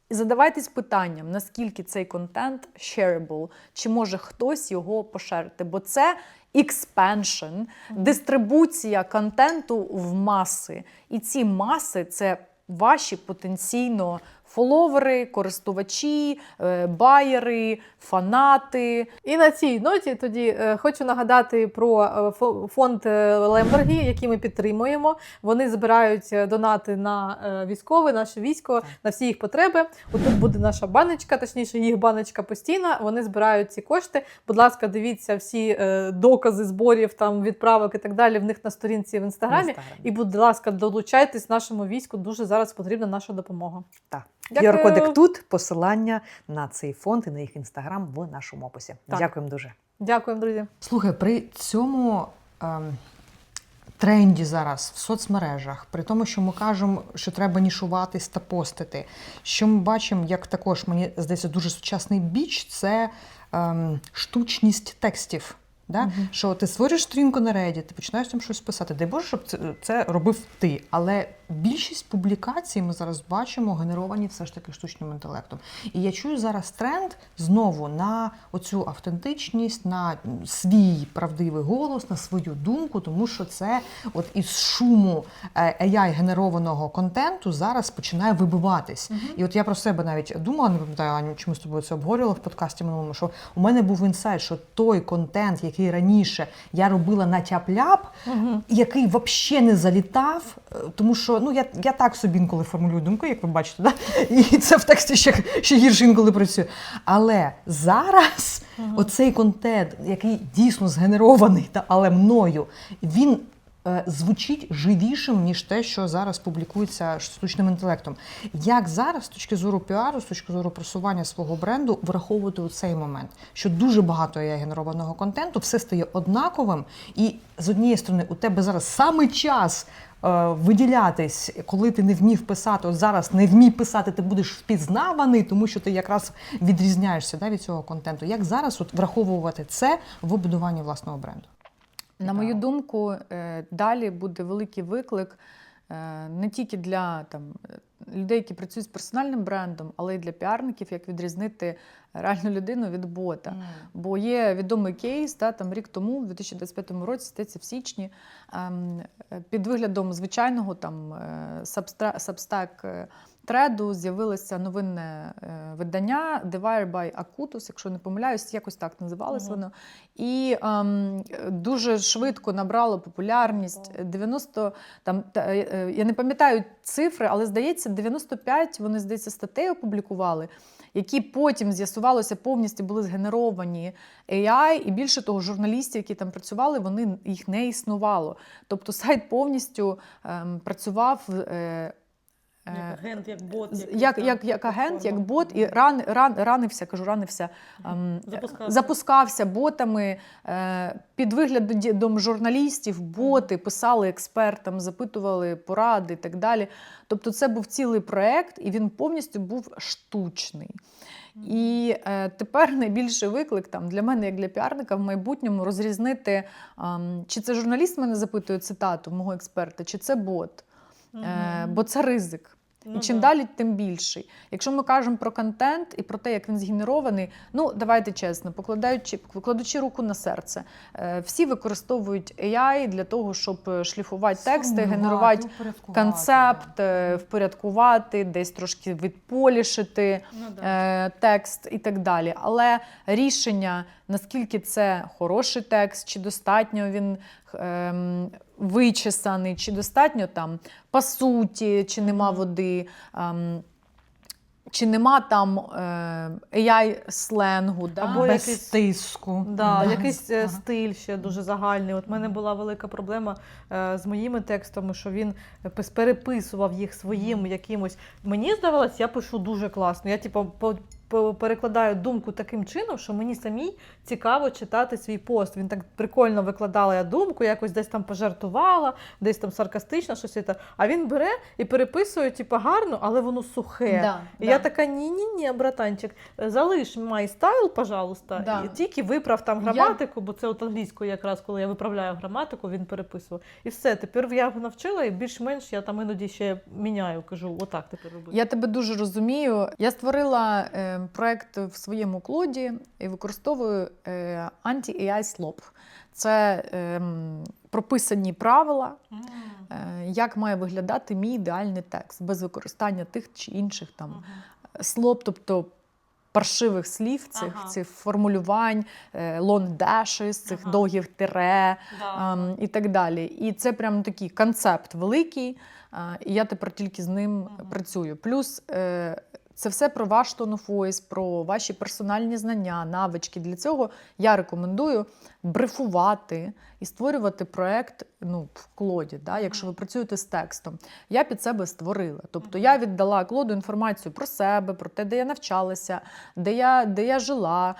S1: І задавайтесь питанням, наскільки цей контент shareable, чи може хтось його пошерити, бо це expansion, дистрибуція контенту в маси. І ці маси – це ваші потенційно фоловери, користувачі, байери, фанати.
S2: І на цій ноті тоді хочу нагадати про фонд Лембергі, який ми підтримуємо. Вони збирають донати на військове, наше військо, на всі їх потреби. Отут буде наша баночка, точніше їх баночка постійна. Вони збирають ці кошти. Будь ласка, дивіться всі докази зборів, там, відправок і так далі в них на сторінці в Інстаграмі. І, будь ласка, долучайтесь нашому війську. Дуже зараз потрібна наша допомога.
S4: Так.
S2: Дякую.
S4: QR-кодик тут, посилання на цей фонд і на їх інстаграм в нашому описі.
S2: Так.
S4: Дякуємо дуже.
S2: Дякуємо, друзі.
S3: Слухай, при цьому тренді зараз в соцмережах, при тому, що ми кажемо, що треба нішуватись та постити, що ми бачимо, як також, мені здається, дуже сучасний біч – це штучність текстів. Да? Що ти створюєш сторінку на Reddit, ти починаєш там щось писати. Дай Боже, щоб це робив ти. Але більшість публікацій ми зараз бачимо генеровані все ж таки штучним інтелектом. І я чую зараз тренд знову на оцю автентичність, на свій правдивий голос, на свою думку, тому що це от із шуму AI-генерованого контенту зараз починає вибиватись. І от я про себе навіть думала, не пам'ятаю, Аню, чи ми з тобою це обговорювали в подкасті минулому, що у мене був інсайт, що той контент, який раніше я робила на тяп-ляп, який взагалі не залітав, тому що я так собі інколи формулюю думки, як ви бачите, да? І це в тексті ще гірше інколи працює. Але зараз оцей контент, який дійсно згенерований, але мною, він звучить живішим, ніж те, що зараз публікується штучним інтелектом. Як зараз, з точки зору піару, з точки зору просування свого бренду, враховувати у цей момент? Що дуже багато є генерованого контенту, все стає однаковим, і з однієї сторони у тебе зараз саме час виділятись, коли ти не вмів писати, от зараз не вмій писати, ти будеш впізнаваний, тому що ти якраз відрізняєшся від цього контенту. Як зараз враховувати це в будуванні власного бренду?
S1: На мою думку, далі буде великий виклик не тільки для людей, які працюють з персональним брендом, але й для піарників, як відрізнити реальну людину від бота. Бо є відомий кейс, рік тому, в 2025 році, здається, в січні, під виглядом звичайного Substack треду з'явилося новинне видання Devoured by Acutus, якщо не помиляюсь, якось так називалось воно. І дуже швидко набрало популярність. 90, я не пам'ятаю цифри, але, здається, 95, вони, здається, статей опублікували, які потім, з'ясувалося, повністю були згенеровані AI, і більше того, журналістів, які там працювали, їх не існувало. Тобто сайт повністю працював
S2: Як агент, як бот.
S1: Як агент, як бот, і ранився, запускався ботами, під виглядом журналістів, боти писали експертам, запитували поради і так далі. Тобто це був цілий проєкт, і він повністю був штучний. І тепер найбільший виклик для мене, як для піарника, в майбутньому розрізнити, чи це журналіст мене запитує цитату мого експерта, чи це бот. Бо це ризик. І чим далі, тим більший. Якщо ми кажемо про контент і про те, як він згенерований, давайте чесно, покладучи руку на серце, всі використовують AI для того, щоб шліфувати тексти, генерувати концепт, впорядкувати, десь трошки відполішити текст і так далі. Але рішення, наскільки це хороший текст, чи достатньо він вичесаний, чи достатньо по суті, чи нема води. чи нема там AI-сленгу, да?
S2: Або
S3: Без
S2: якийсь-
S3: тиску.
S2: Да,
S3: Да.
S2: якийсь
S3: Ага.
S2: стиль ще дуже загальний. От в мене була велика проблема з моїми текстами, що він переписував їх своїм якимось. Мені здавалось, я пишу дуже класно. Я типу перекладаю думку таким чином, що мені самій цікаво читати свій пост. Він так прикольно викладала я думку, якось десь там пожартувала, десь там саркастично щось. А він бере і переписує, типу, гарно, але воно сухе.
S1: Да,
S2: І
S1: да.
S2: я така, ні, братанчик, залиш мій стайл, пожалуйста,
S1: Да.
S2: і тільки виправ там граматику, бо це от англійською якраз, коли я виправляю граматику, він переписував. І все, тепер я його навчила, і більш-менш я там іноді ще міняю, кажу, отак тепер робити.
S1: Я тебе дуже розумію. Я створила проект в своєму клоді і використовую Anti-AI Slop. Це прописані правила, як має виглядати мій ідеальний текст без використання тих чи інших там слоп, тобто паршивих слів, цих формулювань, long dashes, цих довгих тире і так далі. І це прям такий концепт великий, і я тепер тільки з ним працюю. Плюс це все про ваш tone of voice, про ваші персональні знання, навички. Для цього я рекомендую брифувати і створювати проект в клоді, да, якщо ви працюєте з текстом. Я під себе створила. Тобто я віддала клоду інформацію про себе, про те, де я навчалася, де я жила,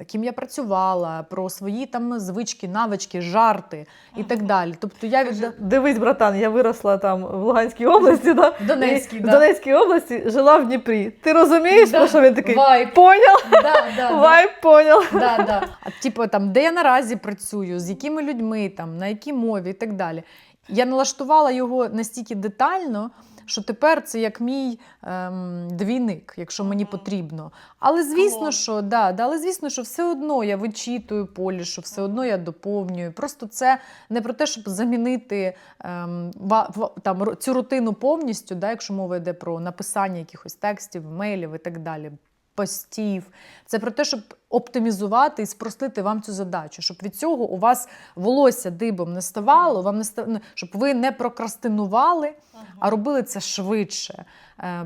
S1: ким я працювала, про свої там звички, навички, жарти і так далі. Тобто я віддала...
S2: Дивись, братан, я виросла там в Луганській області, да?
S1: Донецькій,
S2: І
S1: да.
S2: в Донецькій області, жила в Дніпрі. Ти розумієш,
S1: Да.
S2: що він такий?
S1: Вайб.
S2: Поняв?
S1: Да.
S2: Вайб, поняв.
S1: Да. Типу, там, де я наразі працюю, з якими людьми, там, на якій мові і так далі. Я налаштувала його настільки детально, що тепер це як мій двійник, якщо мені потрібно. Але звісно, що все одно я вичитую полішу, все одно я доповнюю. Просто це не про те, щоб замінити там, цю рутину повністю, да, якщо мова йде про написання якихось текстів, мейлів і так далі, постів. Це про те, щоб оптимізувати і спростити вам цю задачу, щоб від цього у вас волосся дибом не ставало, щоб ви не прокрастинували, а робили це швидше,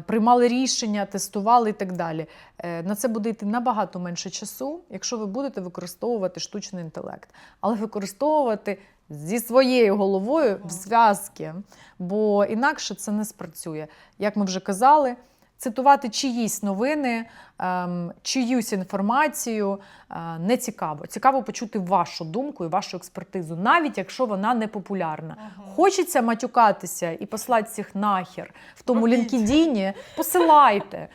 S1: приймали рішення, тестували і так далі. На це буде йти набагато менше часу, якщо ви будете використовувати штучний інтелект. Але використовувати зі своєю головою в зв'язки, бо інакше це не спрацює. Як ми вже казали, цитувати чиїсь новини, чиюсь інформацію не цікаво. Цікаво почути вашу думку і вашу експертизу, навіть якщо вона не популярна. Хочеться матюкатися і послати всіх нахер в тому LinkedIn, посилайте.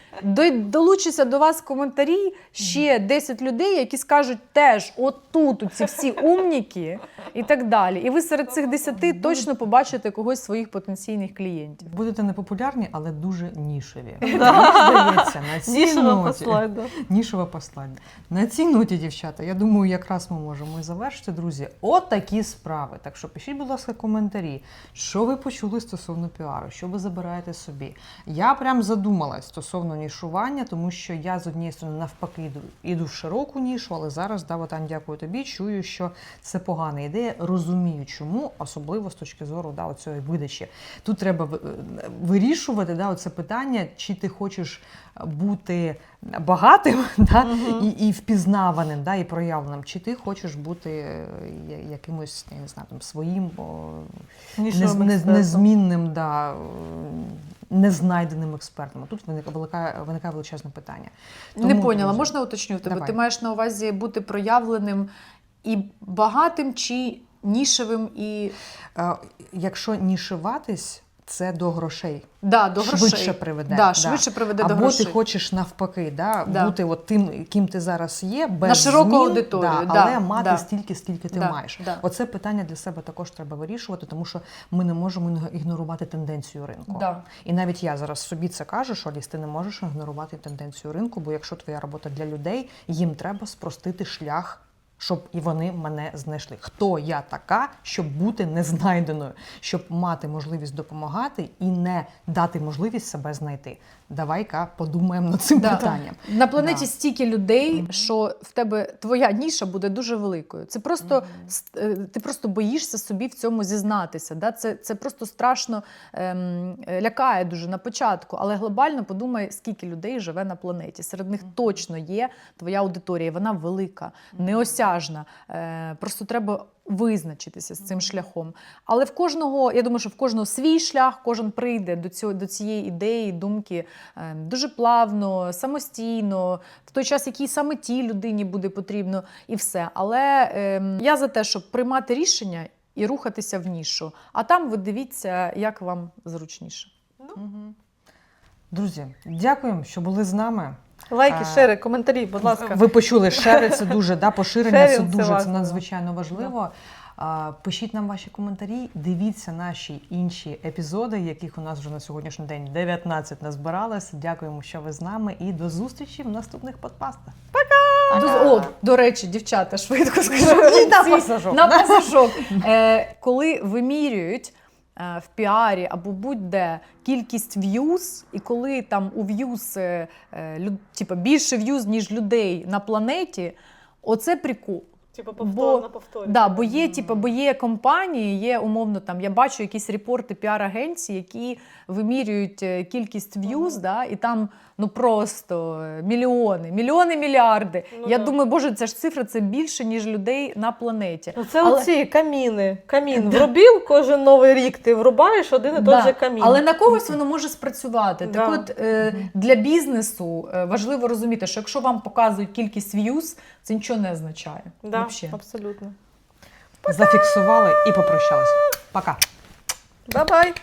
S1: Долучаться до вас в коментарі ще 10 людей, які скажуть теж, отут ці всі умніки і так далі. І ви серед цих 10 точно побачите когось з своїх потенційних клієнтів.
S3: Будете непопулярні, але дуже нішеві. Мені здається, на цій
S2: Нішева
S3: ноті.
S2: послать, да.
S3: Нішеве послання. На цій ноті, дівчата, я думаю, якраз ми можемо і завершити, друзі. От такі справи. Так що пишіть, будь ласка, коментарі, що ви почули стосовно піару, що ви забираєте собі. Я прям задумалась стосовно нішування, тому що я з однієї сторони навпаки іду в широку нішу, але зараз, Вотань, дякую тобі, чую, що це погана ідея, розумію чому, особливо з точки зору оцієї видачі. Тут треба вирішувати оце питання, чи ти хочеш бути багатим і впізнаваним, і проявленим, чи ти хочеш бути якимось, я не знаю, там, своїм незмінним, незнайденим експертом. Тут виникає величезне питання.
S1: Не поняла, можна уточню в тебе?
S3: Давай.
S1: Ти маєш на увазі бути проявленим і багатим, чи нішевим і...
S3: Якщо нішиватись, це до грошей.
S1: Да, до грошей.
S3: Швидше приведе.
S1: Швидше приведе до
S3: Або
S1: грошей.
S3: ти хочеш навпаки, бути тим, ким ти зараз є, без
S1: на широку
S3: змін,
S1: аудиторію.
S3: але мати стільки, скільки ти маєш.
S1: Да.
S3: Оце питання для себе також треба вирішувати, тому що ми не можемо ігнорувати тенденцію ринку.
S1: Да.
S3: І навіть я зараз собі це кажу, що Аліс, ти не можеш ігнорувати тенденцію ринку, бо якщо твоя робота для людей, їм треба спростити шлях щоб і вони мене знайшли. Хто я така, щоб бути незнайденою, щоб мати можливість допомагати і не дати можливість себе знайти. Давай-ка подумаємо над цим
S1: Да.
S3: питанням.
S1: На планеті
S3: Да.
S1: стільки людей, що в тебе твоя ніша буде дуже великою. Це просто ти просто боїшся собі в цьому зізнатися. Да? Це просто страшно лякає дуже на початку. Але глобально подумай, скільки людей живе на планеті. Серед них точно є твоя аудиторія. Вона велика, неосяжна. Просто треба визначитися з цим шляхом. Але в кожного, я думаю, що в кожного свій шлях, кожен прийде до цієї ідеї, думки дуже плавно, самостійно, в той час, який саме тій людині буде потрібно, і все. Але я за те, щоб приймати рішення і рухатися в нішу. А там ви дивіться, як вам зручніше.
S3: Друзі, дякуємо, що були з нами.
S2: Лайки, шери, коментарі, будь ласка.
S3: Ви почули шери, це дуже, поширення, це
S2: Шерінг це
S3: дуже, це
S2: важливо.
S3: надзвичайно важливо. Пишіть нам ваші коментарі, дивіться наші інші епізоди, яких у нас вже на сьогоднішній день 19 назбиралось. Дякуємо, що ви з нами, і до зустрічі в наступних подкастах.
S1: До речі, дівчата, швидко скажу.
S3: На пасажок.
S1: На пасажок. Коли вимірюють в піарі або будь-де кількість в'юз, і коли там у в'юз більше в'юз, ніж людей на планеті, оце прикол.
S2: Типу
S1: Да, бо є компанії, є умовно там, я бачу якісь репорти піар-агенцій, які вимірюють кількість в'юз, да, і там просто мільярди. Я думаю, боже, ця ж цифра, це більше, ніж людей на планеті.
S2: Це
S1: Але-
S2: оці каміни. Камін врубів, кожен новий рік ти врубаєш один і той же камін.
S1: Але на когось воно може спрацювати.
S2: Да.
S1: Так от, для бізнесу важливо розуміти, що якщо вам показують кількість в'юз, це нічого не означає.
S2: Да,
S1: Вообще.
S2: абсолютно.
S3: Зафіксували і попрощалися. Пока.
S2: Бай-бай!